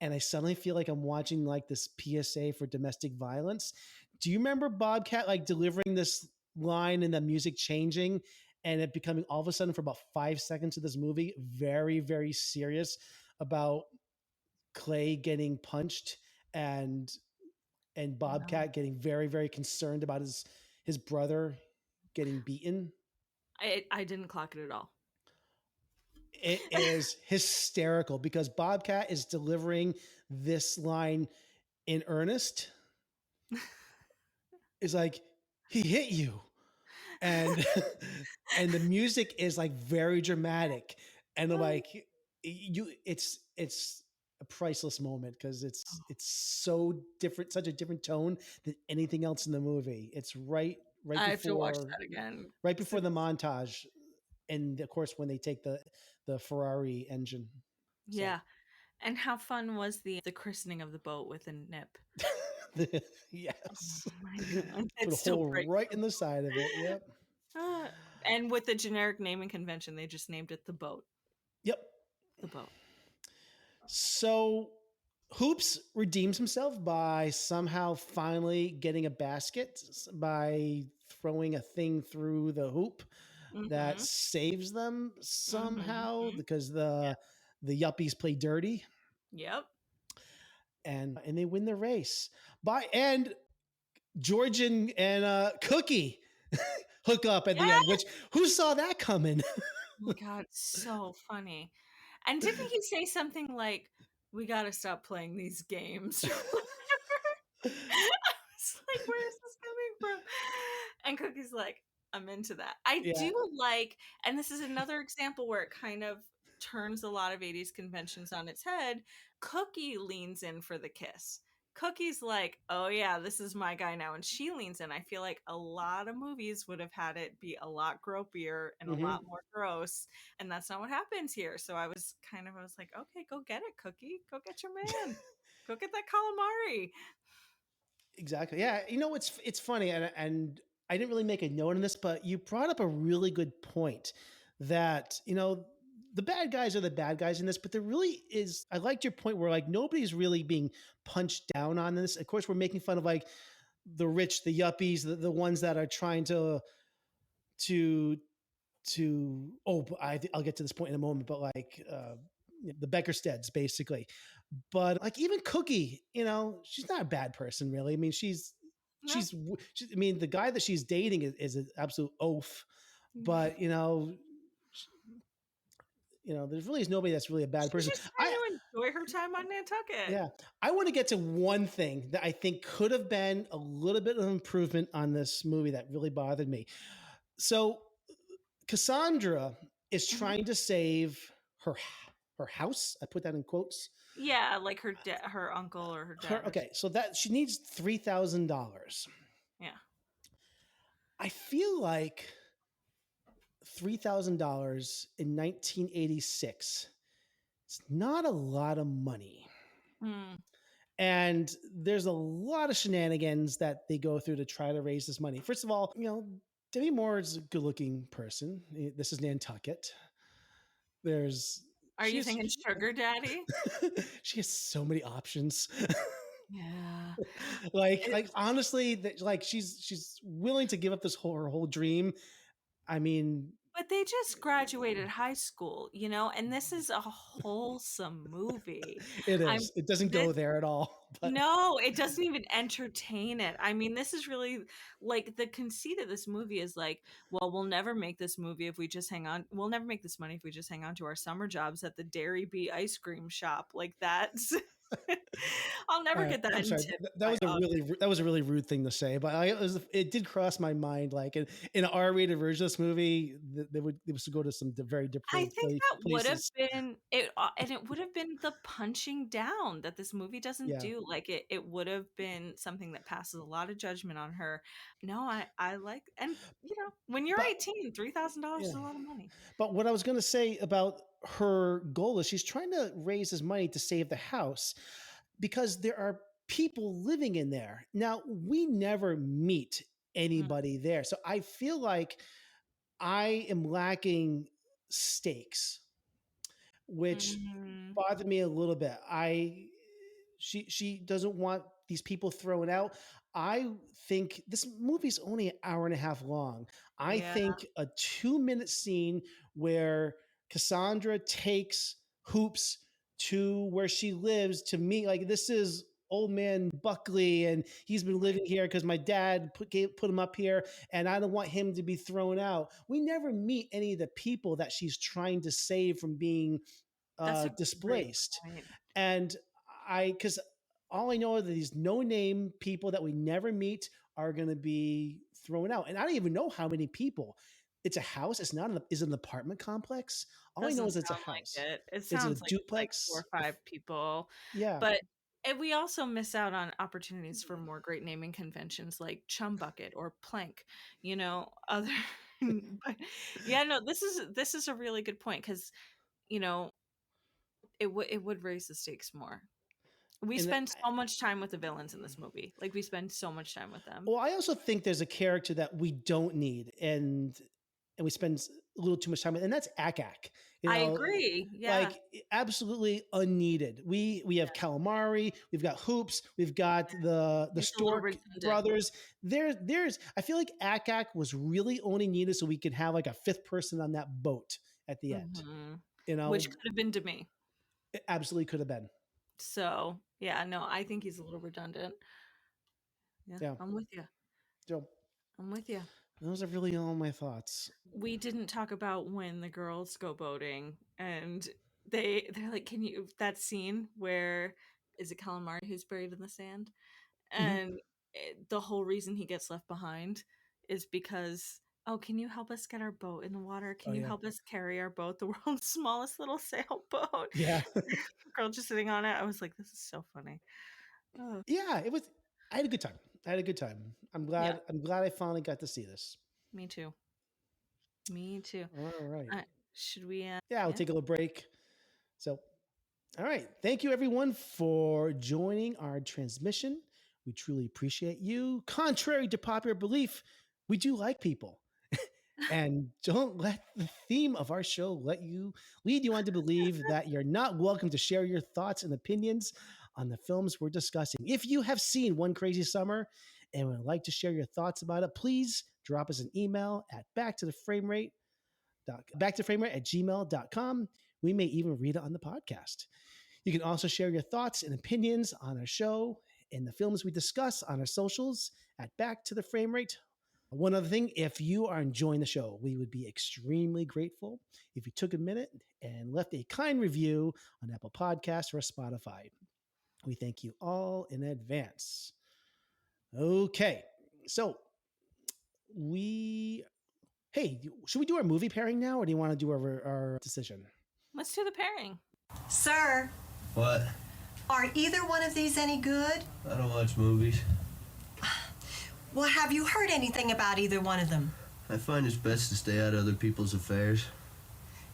And I suddenly feel like I'm watching like this PSA for domestic violence. Do you remember Bobcat like delivering this line and the music changing and it becoming all of a sudden for about 5 seconds of this movie, very, very serious about Clay getting punched and Bobcat getting very, very concerned about his brother getting beaten? I didn't clock it at all. It is hysterical because Bobcat is delivering this line in earnest. It's like, he hit you. And and the music is like very dramatic. And like it's a priceless moment because it's so different, such a different tone than anything else in the movie. It's right I before, have to watch that again. right before the montage, and of course when they take the Ferrari engine. So. Yeah. And how fun was the christening of the boat with a nip? Yes. Oh my God. Put a It's so hole great. right in the side of it. Yep. And with the generic naming convention, they just named it the boat. Yep. The boat. So Hoops redeems himself by somehow finally getting a basket by throwing a thing through the hoop that saves them somehow because the yuppies play dirty. Yep. And they win the race. And George and Cookie hook up at the end, which who saw that coming? Oh my God, so funny. And didn't he say something like, "We got to stop playing these games"? I was like, where is this coming from? And Cookie's like, I'm into that. I do like, and this is another example where it kind of turns a lot of 80s conventions on its head. Cookie leans in for the kiss. Cookie's like, oh yeah, this is my guy now. And she leans in. I feel like a lot of movies would have had it be a lot gropier and a lot more gross. And that's not what happens here. So I was like, okay, go get it, Cookie. Go get your man. Go get that calamari. Exactly. Yeah. You know, it's funny. And I didn't really make a note on this, but you brought up a really good point that, you know, the bad guys are the bad guys in this, but there really is, I liked your point where like nobody's really being punched down on this. Of course, we're making fun of like the rich, the yuppies, the ones that are trying to I'll get to this point in a moment, but like the Beckersteads basically. But like even Cookie, you know, she's not a bad person really. I mean, she's I mean, the guy that she's dating is an absolute oaf, but you know, there really is nobody that's really a bad person. She's just trying to enjoy her time on Nantucket. Yeah. I want to get to one thing that I think could have been a little bit of improvement on this movie that really bothered me. So Cassandra is trying to save her house. I put that in quotes. Yeah, like her uncle or her dad. Okay, so that she needs $3,000. Yeah. I feel like $3,000 in 1986. It's not a lot of money. And there's a lot of shenanigans that they go through to try to raise this money. First of all, you know, Demi Moore is a good-looking person. This is Nantucket. Are you thinking sugar daddy? She has so many options. Yeah. like honestly, like she's willing to give up her whole dream. I mean, but they just graduated high school, you know, and this is a wholesome movie. It is. It doesn't go there at all. But. No, it doesn't even entertain it. I mean, this is really like the conceit of this movie is like, well, we'll never make this movie if we just hang on. We'll never make this money if we just hang on to our summer jobs at the Dairy Bee ice cream shop. Like that's I'll never get that I'm in sorry. tips That by was a August. that was a really rude thing to say, but it did cross my mind. Like in an R-rated version of this movie, they would go to some very I depraved think that would have places. been it, and it would have been the punching down that this movie doesn't Yeah, do. Like it would have been something that passes a lot of judgment on her. No, I like, and when you're but 18, $3,000 yeah, is a lot of money. but what I was going to say about her goal is she's trying to raise this money to save the house because there are people living in there. Now we never meet Mm, anybody there, so I feel like I am lacking stakes, which mm, bothered me a little bit. She doesn't want these people thrown out. I think this movie's only an hour and a half long. I yeah, think a 2 minute scene where Cassandra takes Hoops to where she lives to meet, like, this is old man Buckley and he's been living here because my dad put him up here and I don't want him to be thrown out. We never meet any of the people that she's trying to save from being that's a great displaced. point. And because all I know is that these no name people that we never meet are going to be thrown out. And I don't even know how many people. It's a house. It's not is it an apartment complex. All I know Doesn't is it's a sound like house. it. It Is it a sounds like it's like four duplex? or five people, Yeah. but and we also miss out on opportunities for more great naming conventions like Chum Bucket or Plank. Other. But yeah, no, this is a really good point because you know it would raise the stakes more. We And spend so much time with the villains in this movie. Like we spend so much time with them. well, I also think there's a character that we don't need, and we spend a little too much time with, and that's Akak. You I know, agree. Yeah. like absolutely unneeded. We have calamari, we've got Hoops, we've got the He's a little Stork redundant. brothers. There's I feel like Akak was really only needed so we could have like a fifth person on that boat at the end. Mhm. You know, Which could have been to me. it absolutely could have been. So yeah, no, I think he's a little redundant. Yeah, Yeah. I'm with you. So I'm with you. those are really all my thoughts. We didn't talk about when the girls go boating and they're like, can you that scene where is it calamari who's buried in the sand? Mhm. And the whole reason he gets left behind is because, oh, can you help us get our boat in the water? Oh Can you yeah. help us carry our boat, the world's smallest little sailboat? Yeah. Girl just sitting on it. I was like, this is so funny. Oh, Yeah, it was. I had a good time. I had a good time. I'm yeah, glad. I'm glad I finally got to see this. me too. Me too. All right. Should we? Yeah, I'll Yeah. take a little break. So, all right. Thank you, everyone, for joining our transmission. We truly appreciate you. Contrary to popular belief, we do like people. And don't let the theme of our show lead you on to believe that you're not welcome to share your thoughts and opinions on the films we're discussing. If you have seen One Crazy Summer and would like to share your thoughts about it, please drop us an email at backtotoframerate at gmail.com. We may even read it on the podcast. You can also share your thoughts and opinions on our show and the films we discuss on our socials at Back to the Frame Rate. One other thing, if you are enjoying the show, we would be extremely grateful if you took a minute and left a kind review on Apple Podcasts or Spotify. We thank you all in advance. Okay, so should we do our movie pairing now, or do you want to do our decision? Let's do the pairing. Sir, What? are either one of these any good? I don't watch movies. Well, have you heard anything about either one of them? I find it's best to stay out of other people's affairs.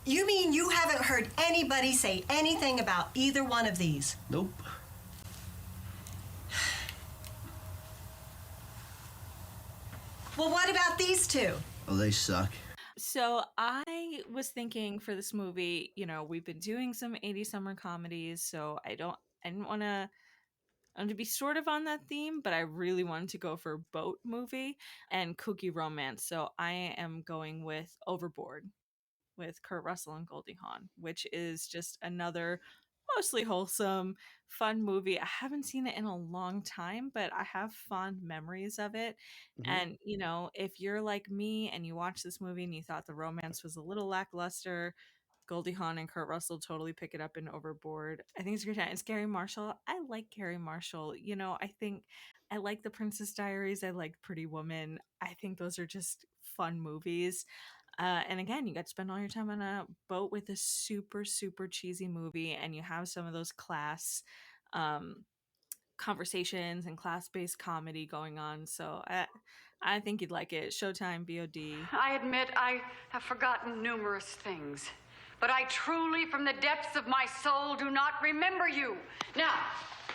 You mean you haven't heard anybody say anything about either one of these? Nope. Well, what about these two? Oh, they suck. So I was thinking for this movie, we've been doing some 80s summer comedies, so I didn't want to be sort of on that theme, but I really wanted to go for boat movie and kooky romance. So I am going with Overboard with Kurt Russell and Goldie Hawn, which is just another mostly wholesome, fun movie. I haven't seen it in a long time, but I have fond memories of it. Mhm. And, if you're like me and you watch this movie and you thought the romance was a little lackluster, Goldie Hawn and Kurt Russell totally pick it up in Overboard. I think it's a great time. It's Gary Marshall. I like Gary Marshall. I think I like The Princess Diaries. I like Pretty Woman. I think those are just fun movies. And again, you get to spend all your time on a boat with a super, super cheesy movie, and you have some of those class conversations and class-based comedy going on. So I think you'd like it. Showtime, VOD. I admit I have forgotten numerous things, but I truly, from the depths of my soul, do not remember you. Now,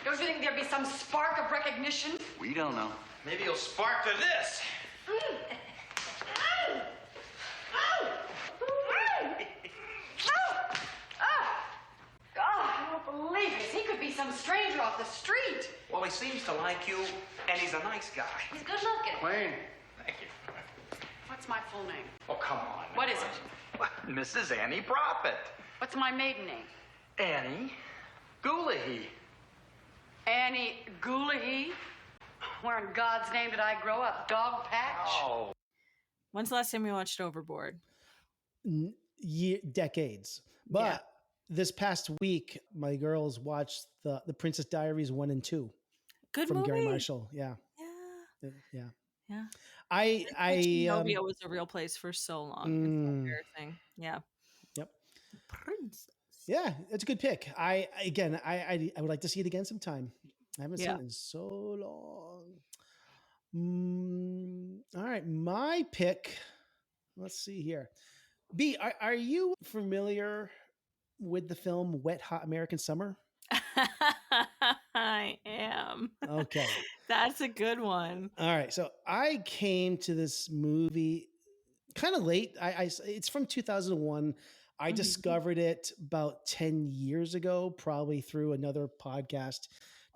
don't you think there'd be some spark of recognition? We don't know. Maybe you'll spark to this. God, I don't believe it. He could be some stranger off the street. Well, he seems to like you, and he's a nice guy. He's good looking. Wayne. Thank you. What's my full name? Oh, come on. What is it? Mrs. Annie Prophet. What's my maiden name? Annie Goolahee. Annie Goolahee? Where in God's name did I grow up? Dog Patch? Oh. When's the last time you watched Overboard? Decades. But this past week, my girls watched the Princess Diaries 1 and 2 Good from movie. Gary Marshall. Yeah. Yeah. I Utopia was a real place for so long. It's embarrassing. Yeah. Yep. Princess. Yeah, it's a good pick. I would like to see it again sometime. I haven't seen it in so long. All right, my pick. Let's see here. B, are you familiar with the film Wet Hot American Summer? I am. Okay. That's a good one. All right. So I came to this movie kind of late. It's from 2001. I discovered it about 10 years ago, probably through another podcast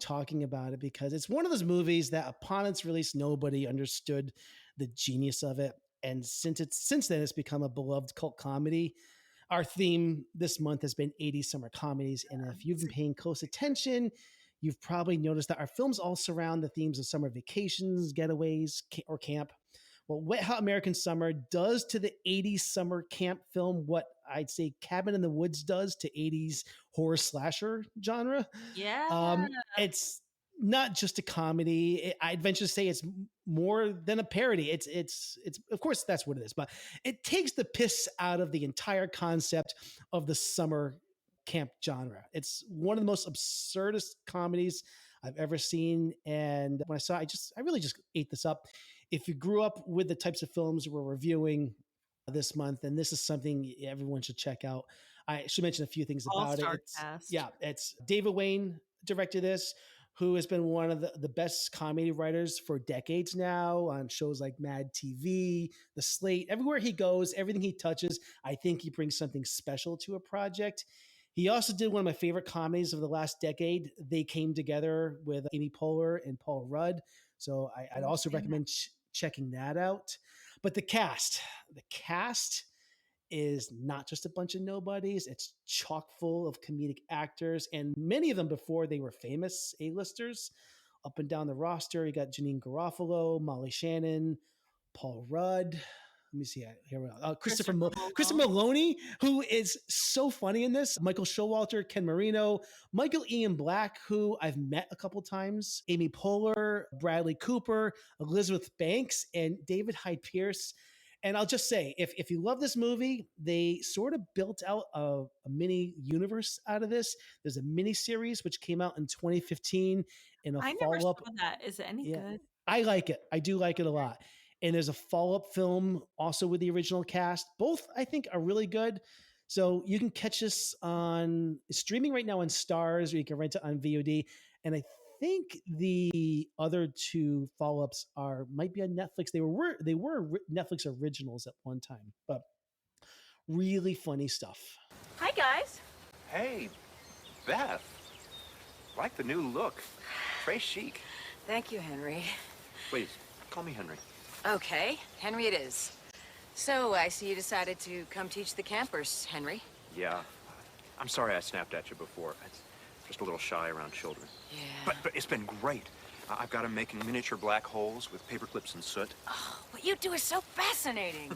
talking about it, because it's one of those movies that upon its release, nobody understood the genius of it. And since then, it's become a beloved cult comedy. Our theme this month has been 80s summer comedies. And if you've been paying close attention, you've probably noticed that our films all surround the themes of summer vacations, getaways, or camp. Well, Wet Hot American Summer does to the 80s summer camp film what I'd say Cabin in the Woods does to 80s horror slasher genre. Yeah. It's not just a comedy. I'd venture to say it's more than a parody. It's of course that's what it is, but it takes the piss out of the entire concept of the summer camp genre. It's one of the most absurdist comedies I've ever seen. And when I saw it, I really just ate this up. If you grew up with the types of films we're reviewing this month, then this is something everyone should check out. I should mention a few things about it. It's David Wayne directed this, who has been one of the best comedy writers for decades now on shows like Mad TV, The Slate. Everywhere he goes, everything he touches, I think he brings something special to a project. He also did one of my favorite comedies of the last decade. They Came Together with Amy Poehler and Paul Rudd. So I'd also recommend checking that out. But the cast is not just a bunch of nobodies. It's chock full of comedic actors, and many of them before they were famous A-listers. Up and down the roster, you got Janine Garofalo, Molly Shannon, Paul Rudd. Let me see. Here we go. Christopher Maloney, who is so funny in this. Michael Showalter, Ken Marino, Michael Ian Black, who I've met a couple times. Amy Poehler, Bradley Cooper, Elizabeth Banks, and David Hyde Pierce. And I'll just say, if you love this movie, they sort of built out a mini universe out of this. There's a mini series which came out in 2015 and a follow-up. Never saw that. Is it any good? I like it. I do like it a lot. And there's a follow-up film also with the original cast. Both, I think, are really good. So you can catch this on streaming right now on Stars, or you can rent it on VOD. And I think the other two follow-ups might be on Netflix. They were Netflix originals at one time, but really funny stuff. Hi, guys. Hey, Beth. Like the new look. Très chic. Thank you, Henry. Please, call me Henry. Okay, Henry it is. So, I see you decided to come teach the campers, Henry. Yeah. I'm sorry I snapped at you before. I'm just a little shy around children. Yeah. But it's been great. I've got them making miniature black holes with paper clips and soot. Oh, what you do is so fascinating.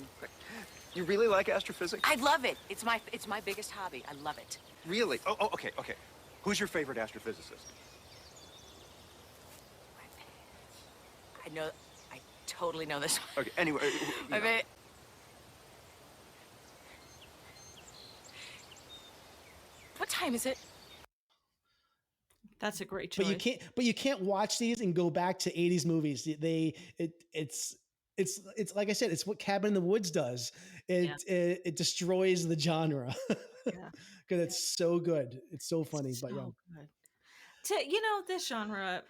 You really like astrophysics? I love it. It's my biggest hobby. I love it. Really? Oh, okay. Who's your favorite astrophysicist? I totally know this one. Okay, anyway. What time is it? That's a great choice. But you can't watch these and go back to 80s movies. It's like I said, it's what Cabin in the Woods does. It destroys the genre. Because it's so good. It's so funny. But yeah. Good. This genre,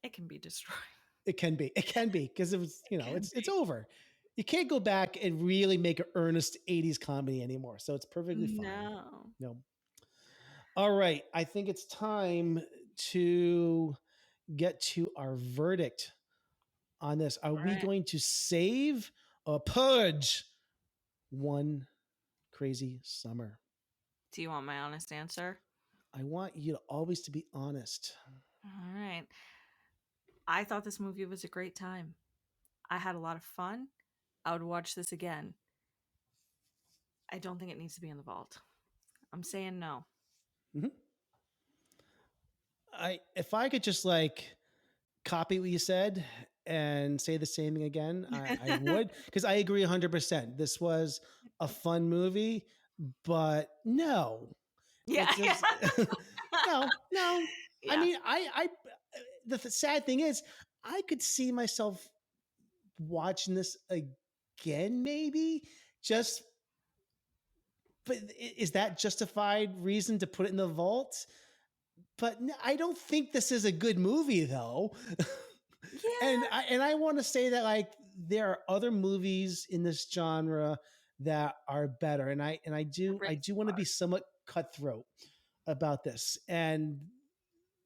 it can be destroyed. It can be because it was, it's over. You can't go back and really make an earnest 80s comedy anymore. So it's perfectly fine. No. All right. I think it's time to get to our verdict on this. Are we going to save or purge One Crazy Summer? Do you want my honest answer? I want you to always to be honest. All right. I thought this movie was a great time. I had a lot of fun. I would watch this again. I don't think it needs to be in the vault. I'm saying no. Mm-hmm. If I could just copy what you said and say the same thing again, I would, because I agree 100%. This was a fun movie, but no. Yeah. No. Yeah. I mean, the sad thing is, I could see myself watching this again, maybe but is that justified reason to put it in the vault? But I don't think this is a good movie, though. Yeah. and I want to say that there are other movies in this genre that are better, and I do want to be somewhat cutthroat about this. And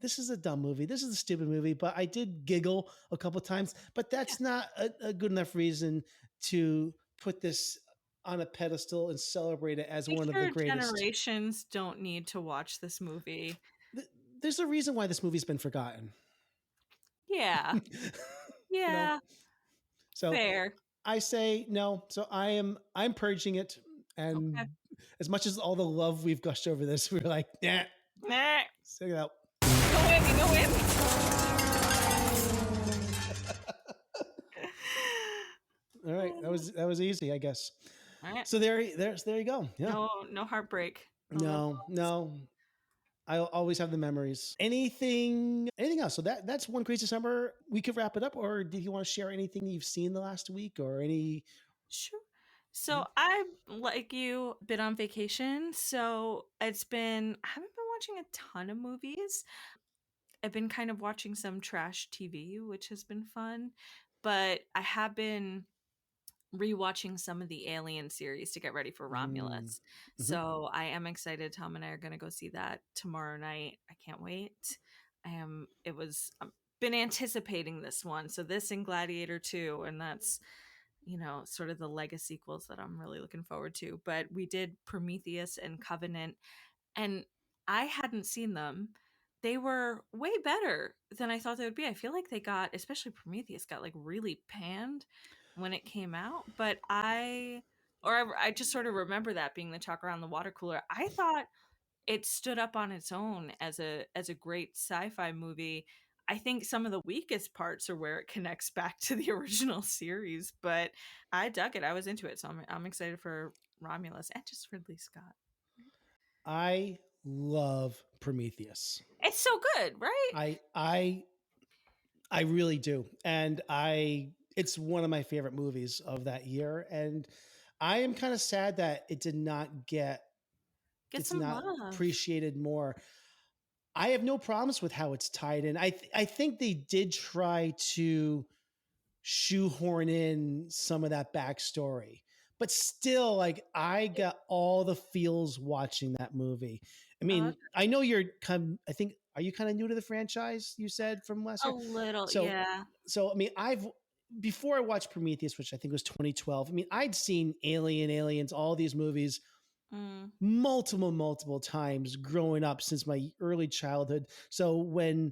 this is a dumb movie. This is a stupid movie, but I did giggle a couple times. But that's not a good enough reason to put this on a pedestal and celebrate it as one of the greatest. Generations don't need to watch this movie. There's a reason why this movie's been forgotten. Yeah. Yeah. So fair. I say no. So I'm purging it. And as much as all the love we've gushed over this, we're like, nah. Stick it out. No win. All right. That was easy, I guess. All right. So there you go. Yeah. No heartbreak. No. I'll always have the memories. Anything else? So that's One Crazy Summer. We could wrap it up, or did you want to share anything you've seen the last week or any? Sure. So I've, like you, been on vacation. So I haven't been watching a ton of movies. I've been kind of watching some trash TV, which has been fun. But I have been rewatching some of the Alien series to get ready for Romulus. Mm-hmm. So I am excited. Tom and I are going to go see that tomorrow night. I can't wait. I've been anticipating this one. So this and Gladiator 2, and that's, sort of the Lego sequels that I'm really looking forward to. But we did Prometheus and Covenant, and I hadn't seen them. They were way better than I thought they would be. I feel like especially Prometheus got really panned when it came out, but I just sort of remember that being the talk around the water cooler. I thought it stood up on its own as a great sci-fi movie. I think some of the weakest parts are where it connects back to the original series, but I dug it. I was into it, so I'm excited for Romulus and just Ridley Scott. I love Prometheus. It's so good, right? I really do, and it's one of my favorite movies of that year, and I am kind of sad that it did not get some love. Appreciated more. I have no problems with how it's tied in. I think they did try to shoehorn in some of that backstory, but still, I got all the feels watching that movie. I mean, I know you're are you kind of new to the franchise? You said from last year? A little, so, yeah. So, I mean, before I watched Prometheus, which I think was 2012, I mean, I'd seen Aliens, all these movies multiple times growing up since my early childhood. So when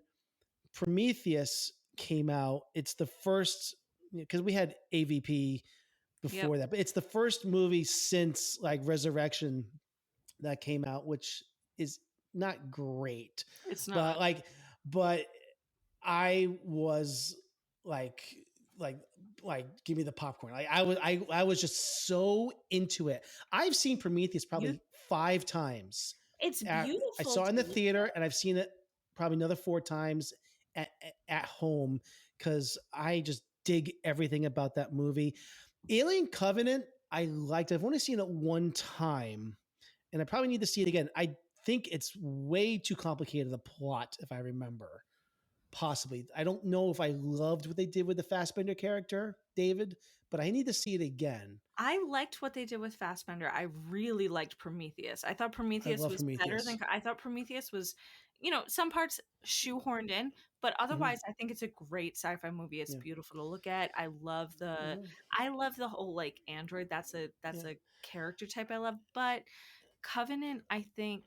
Prometheus came out, it's the first, because we had AVP before that, but it's the first movie since like Resurrection that came out, which is not great. It's But not. but I was like like give me the popcorn. Like I was just so into it. I've seen Prometheus probably 5 times. It's I beautiful. saw it in the to look theater, at. and I've seen it probably another 4 times at home because I just dig everything about that movie. Alien Covenant, I liked. I've only seen it one time, and I probably need to see it again. I think it's way too complicated, the plot, if I remember. Possibly. I don't know if I loved what they did with the Fassbender character, David, but I need to see it again. I liked what they did with Fassbender. I really liked Prometheus. I thought Prometheus love was better Prometheus. than I thought Prometheus was, some parts shoehorned in, but otherwise I think it's a great sci-fi movie. It's Yeah. beautiful to look at. I love the whole like android. That's a character type I love, but Covenant, I think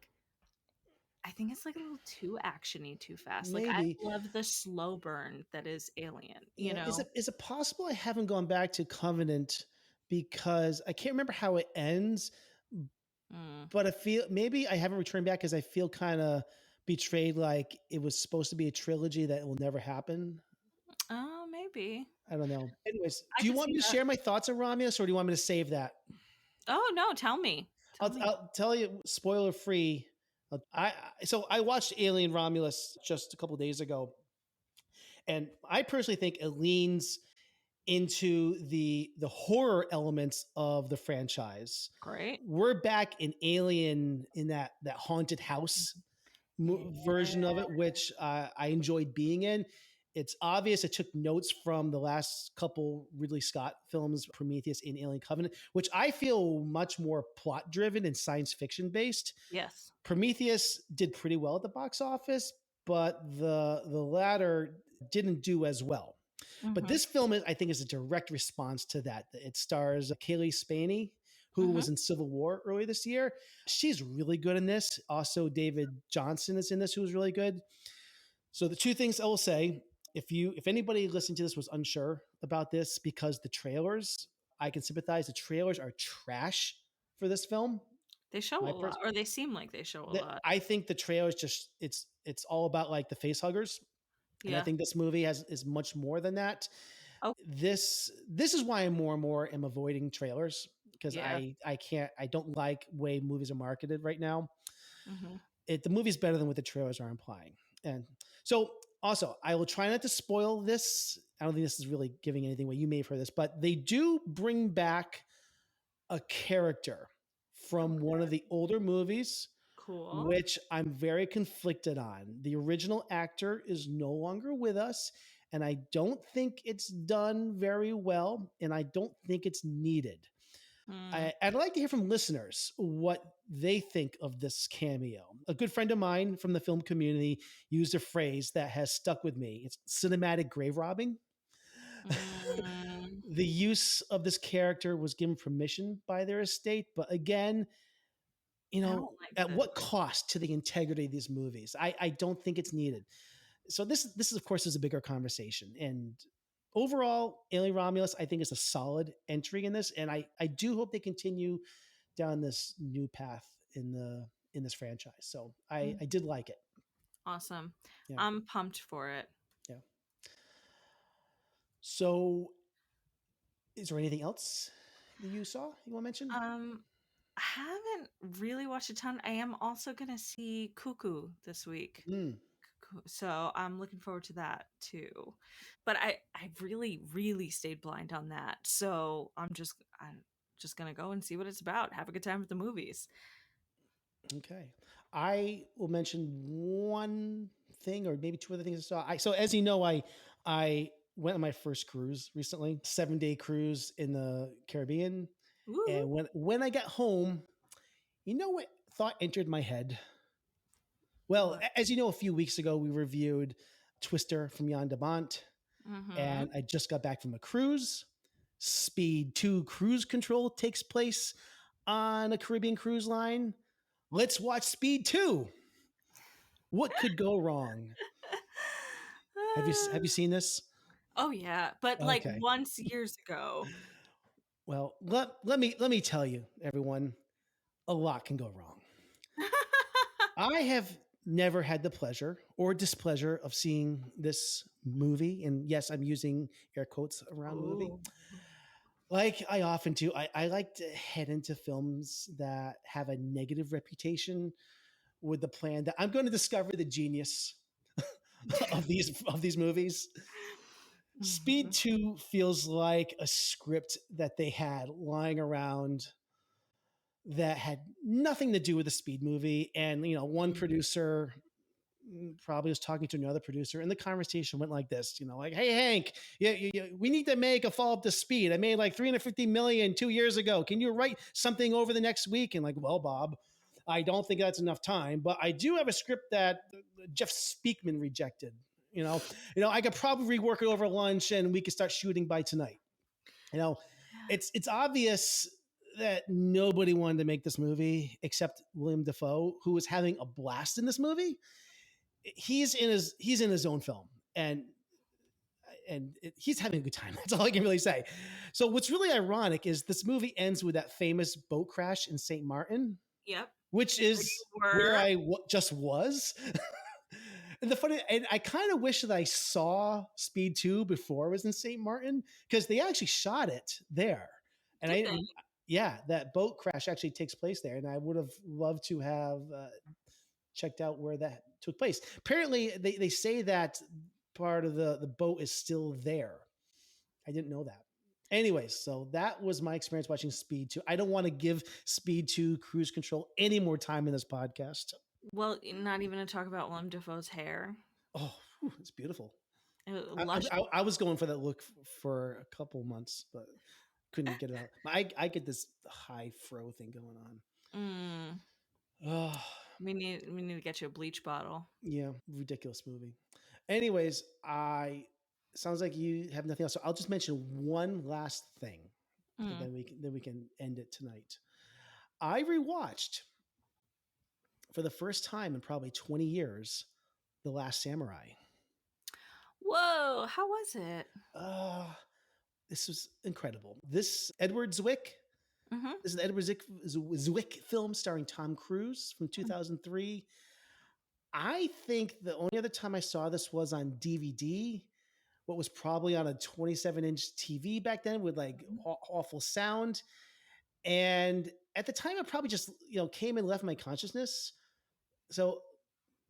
it's like a little too actiony, too fast. Like I Maybe. love the slow burn that is Alien, Yeah. Is it possible I haven't gone back to Covenant because I can't remember how it ends, but I feel maybe I haven't returned back because I feel kind of betrayed, like it was supposed to be a trilogy that will never happen. Oh, maybe. I don't know. Anyways, I do you can want see me to that. share my thoughts on Romulus, or do you want me to save that? Oh no, tell me. I'll tell you, spoiler free. I watched Alien Romulus just a couple days ago, and I personally think it leans into the horror elements of the franchise. Great. We're back in Alien in that haunted house version of it, which I enjoyed being in. It's obvious it took notes from the last couple Ridley Scott films, Prometheus and Alien Covenant, which I feel much more plot driven and science fiction based. Yes. Prometheus did pretty well at the box office, but the latter didn't do as well. But this film, I think, is a direct response to that. It stars Kaylee Spaney, who was in Civil War earlier this year. She's really good in this. Also, David Johnson is in this, who was really good. So the two things I will say, if anybody listening to this was unsure about this because the trailers, I can sympathize. The trailers are trash for this film. They show a lot, or they seem like they show a lot. I think the trailers just it's all about like the face huggers. And I think this movie is much more than that. Oh. This is why I more and more am avoiding trailers because I don't like way movies are marketed right now. The movie's better than what the trailers are implying. And so also, I will try not to spoil this. I don't think this is really giving anything away. You may have heard this, but they do bring back a character from one of the older movies. Cool. Which I'm very conflicted on. The original actor is no longer with us, and I don't think it's done very well, and I don't think it's needed. I'd like to hear from listeners what they think of this cameo. A good friend of mine from the film community used a phrase that has stuck with me. It's cinematic grave robbing. The use of this character was given permission by their estate, but again, at what cost to the integrity of these movies? I don't think it's needed. So this is of course is a bigger conversation. And overall, Alien Romulus, I think, is a solid entry in this, and I do hope they continue down this new path in this franchise. So I did like it. Awesome. Yeah. I'm pumped for it. Yeah. So, is there anything else that you saw you want to mention? I haven't really watched a ton. I am also going to see Cuckoo this week. So I'm looking forward to that too. But I really, really stayed blind on that. So I'm just going to go and see what it's about. Have a good time with the movies. Okay. I will mention one thing or maybe two other things I saw. So as you know, I went on my first cruise recently, 7-day cruise in the Caribbean. Ooh. And when I got home, you know what thought entered my head? Well, as you know, a few weeks ago, we reviewed Twister from Jan de Bont, and I just got back from a cruise. Speed 2 cruise control takes place on a Caribbean cruise line. Let's watch Speed 2. What could go wrong? Have you seen this? Oh yeah, but like once years ago. Well, let me tell you, everyone, a lot can go wrong. I have never had the pleasure or displeasure of seeing this movie, and yes, I'm using air quotes around movie. Ooh. Like I often do, I like to head into films that have a negative reputation with the plan that I'm going to discover the genius of these movies. Speed Mhm. 2 feels like a script that they had lying around that had nothing to do with the Speed movie. And, one Mhm. producer probably was talking to another producer, and the conversation went like this, like, "Hey, Hank, we need to make a follow up to Speed. I made like 350 million 2 years ago. Can you write something over the next week?" And like, "Well, Bob, I don't think that's enough time, but I do have a script that Jeff Speakman rejected. I could probably rework it over lunch, and we could start shooting by tonight." You know, it's obvious that nobody wanted to make this movie except William Dafoe, who was having a blast in this movie. He's in his own film, and he's having a good time. That's all I can really say. So what's really ironic is this movie ends with that famous boat crash in St. Martin, Yep. which Where is you where were. I just was. And I kind of wish that I saw Speed 2 before I was in St. Martin, because they actually shot it there. And I Did they? didn't, yeah, that boat crash actually takes place there. And I would have loved to have checked out where that took place. Apparently, they say that part of the boat is still there. I didn't know that. Anyways, so that was my experience watching Speed 2. I don't want to give Speed 2 Cruise Control any more time in this podcast. Well, not even to talk about Willem Dafoe's hair. Oh, whew, it's beautiful. I, Lush. I was going for that look for a couple months, but couldn't get it out. I get this high fro thing going on. Oh, We need to get you a bleach bottle. yeah, ridiculous movie. Anyways, sounds like you have nothing else. So I'll just mention one last thing, and Mm. then we can end it tonight. I rewatched for the first time in probably 20 years The Last Samurai. Whoa, how was it? This was incredible. This Edward Zwick. Mm-hmm. This is the Edward Zwick film starring Tom Cruise from 2003. I think the only other time I saw this was on DVD, what was probably on a 27-inch TV back then with like awful sound. And at the time, it probably just came and left my consciousness. So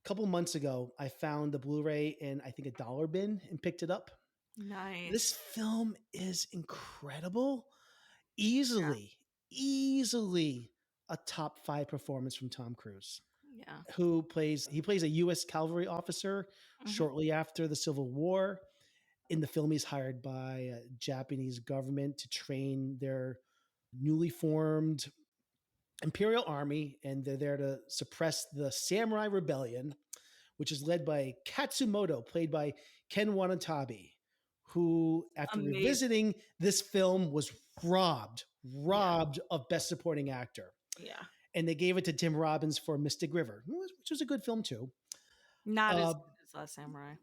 a couple months ago, I found the Blu-ray in, I think, a dollar bin and picked it up. Nice. This film is incredible. Easily a top 5 performance from Tom Cruise. Yeah. He plays a U.S. cavalry officer shortly after the Civil War. In the film, he's hired by Japanese government to train their newly formed imperial army, and they're there to suppress the samurai rebellion, which is led by Katsumoto, played by Ken Watanabe, who, after Amazing. revisiting this film, was robbed of Best Supporting Actor. Yeah. And they gave it to Tim Robbins for Mystic River, which was a good film too. Not as good as Last Samurai.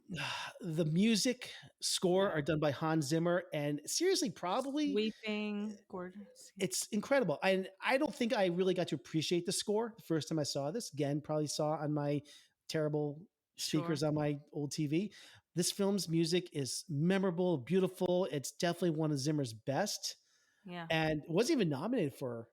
The music score are done by Hans Zimmer, and seriously, probably Sweeping, gorgeous. it's incredible. And I don't think I really got to appreciate the score the first time I saw this. Again, probably saw on my terrible speakers on my old TV. This film's music is memorable, beautiful. It's definitely one of Zimmer's best. Yeah. And wasn't even nominated for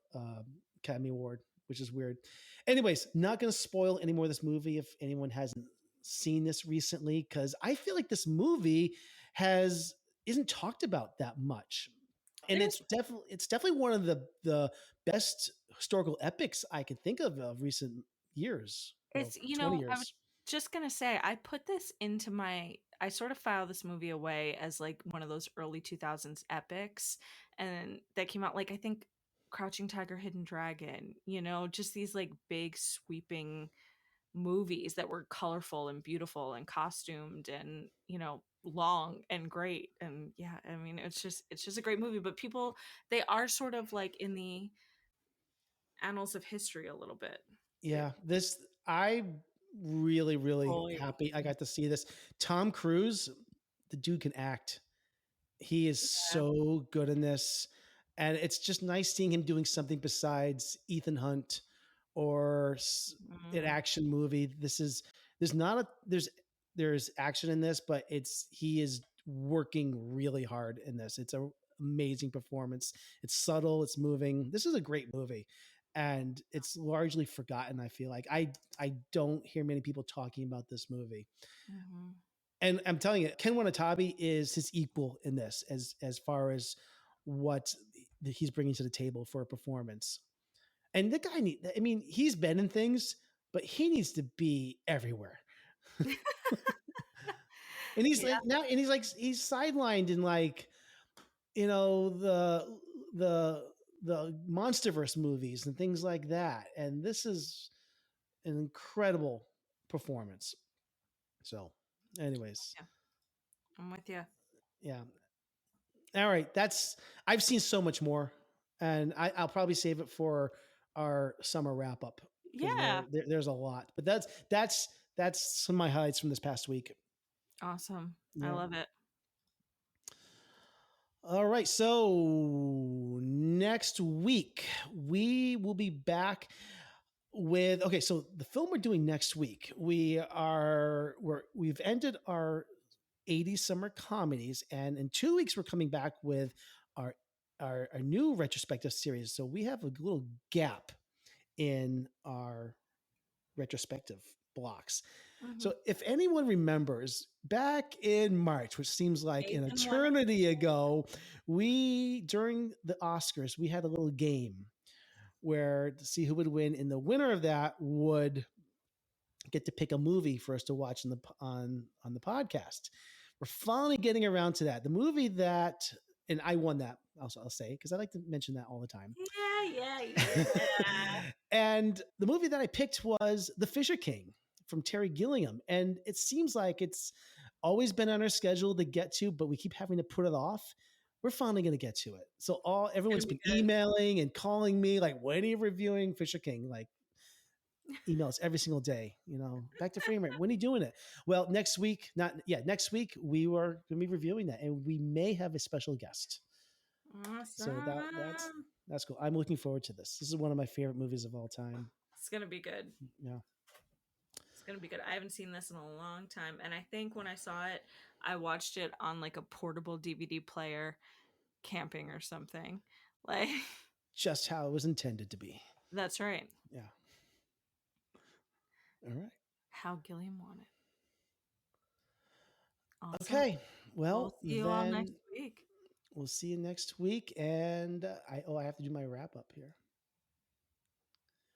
Academy Award, which is weird. Anyways, not going to spoil any more of this movie if anyone hasn't seen this recently, because I feel like this movie isn't talked about that much. And it's definitely one of the best historical epics I can think of recent years. It's, 20 years. I was just going to say, I put this into I sort of filed this movie away as like one of those early 2000s epics. And that came out like, I think Crouching Tiger, Hidden Dragon, just these like big sweeping movies that were colorful and beautiful and costumed and, long and great. And yeah, I mean, it's just a great movie, but people, they are sort of like in the annals of history a little bit. Yeah, I'm really happy I got to see this. Tom Cruise, the dude can act. He is so good in this. And it's just nice seeing him doing something besides Ethan Hunt or an action movie. There's action in this, but he is working really hard in this. It's an amazing performance. It's subtle, it's moving. This is a great movie, and it's largely forgotten. I feel like I don't hear many people talking about this movie. And I'm telling you, Ken Watanabe is his equal in this as far as what he's bringing to the table for a performance. And the guy he's been in things, but he needs to be everywhere. And he's like now, and he's sidelined in like, the Monsterverse movies and things like that. And this is an incredible performance. So, anyways, I'm with you. Yeah. All right. I've seen so much more, and I'll probably save it for our summer wrap up. Yeah. There's a lot, but that's some of my highlights from this past week. Awesome. Yeah. I love it. All right. So next week we will be back with, so the film we're doing next week, we've ended our 80s summer comedies, and in 2 weeks we're coming back with our new retrospective series. So we have a little gap in our retrospective blocks. So if anyone remembers, back in March, which seems like an eternity ago, during the Oscars, we had a little game where to see who would win, and the winner of that would get to pick a movie for us to watch on the podcast. We're finally getting around to that. The movie that, and I won that, I'll say, because I like to mention that all the time. Yeah. And the movie that I picked was The Fisher King from Terry Gilliam. And it seems like it's always been on our schedule to get to, but we keep having to put it off. We're finally going to get to it. So everyone's been emailing and calling me like, when are you reviewing Fisher King? Like, emails every single day, back to frame rate. When are you doing it? Well, next week we were going to be reviewing that, and we may have a special guest. Awesome. So that's cool. I'm looking forward to this. This is one of my favorite movies of all time. It's going to be good. Yeah. It's going to be good. I haven't seen this in a long time. And I think when I saw it, I watched it on like a portable DVD player camping or something. Like just how it was intended to be. That's right. Yeah. All right. How Gilliam wanted. Awesome. Okay. Well, we'll see you all next week. We'll see you next week. And I have to do my wrap up here.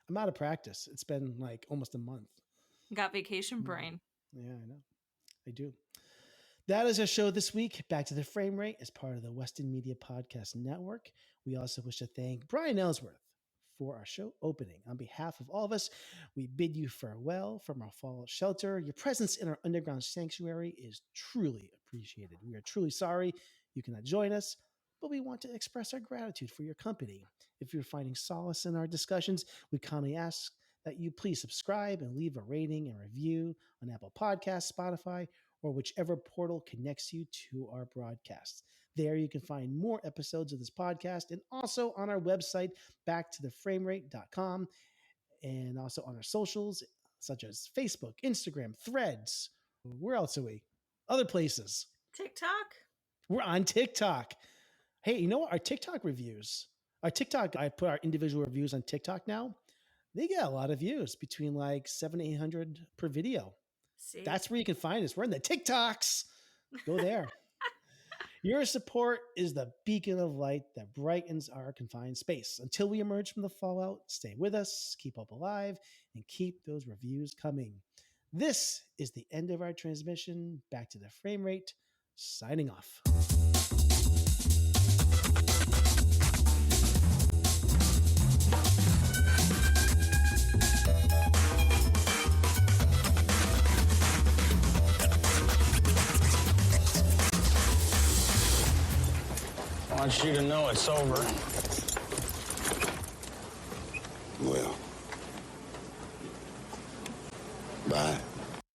I'm out of practice. It's been like almost a month. Got vacation brain. Yeah, I know. I do. That is our show this week. Back to the Frame Rate is part of the Weston Media Podcast Network. We also wish to thank Brian Ellsworth for our show opening. On behalf of all of us, we bid you farewell from our fallout shelter. Your presence in our underground sanctuary is truly appreciated. We are truly sorry you cannot join us, but we want to express our gratitude for your company. If you're finding solace in our discussions, we kindly ask that you please subscribe and leave a rating and review on Apple Podcasts, Spotify, or whichever portal connects you to our broadcasts. There you can find more episodes of this podcast, and also on our website, backtotheframerate.com, and also on our socials, such as Facebook, Instagram, Threads. Where else are we? Other places. TikTok. We're on TikTok. Hey, you know what? Our TikTok reviews. I put our individual reviews on TikTok now. They get a lot of views, between like 700 to 800 per video. See? That's where you can find us. We're in the TikToks. Go there. Your support is the beacon of light that brightens our confined space. Until we emerge from the fallout, stay with us, keep hope alive, and keep those reviews coming. This is the end of our transmission. Back to the Frame Rate. Signing off. I want you to know it's over. Well, bye.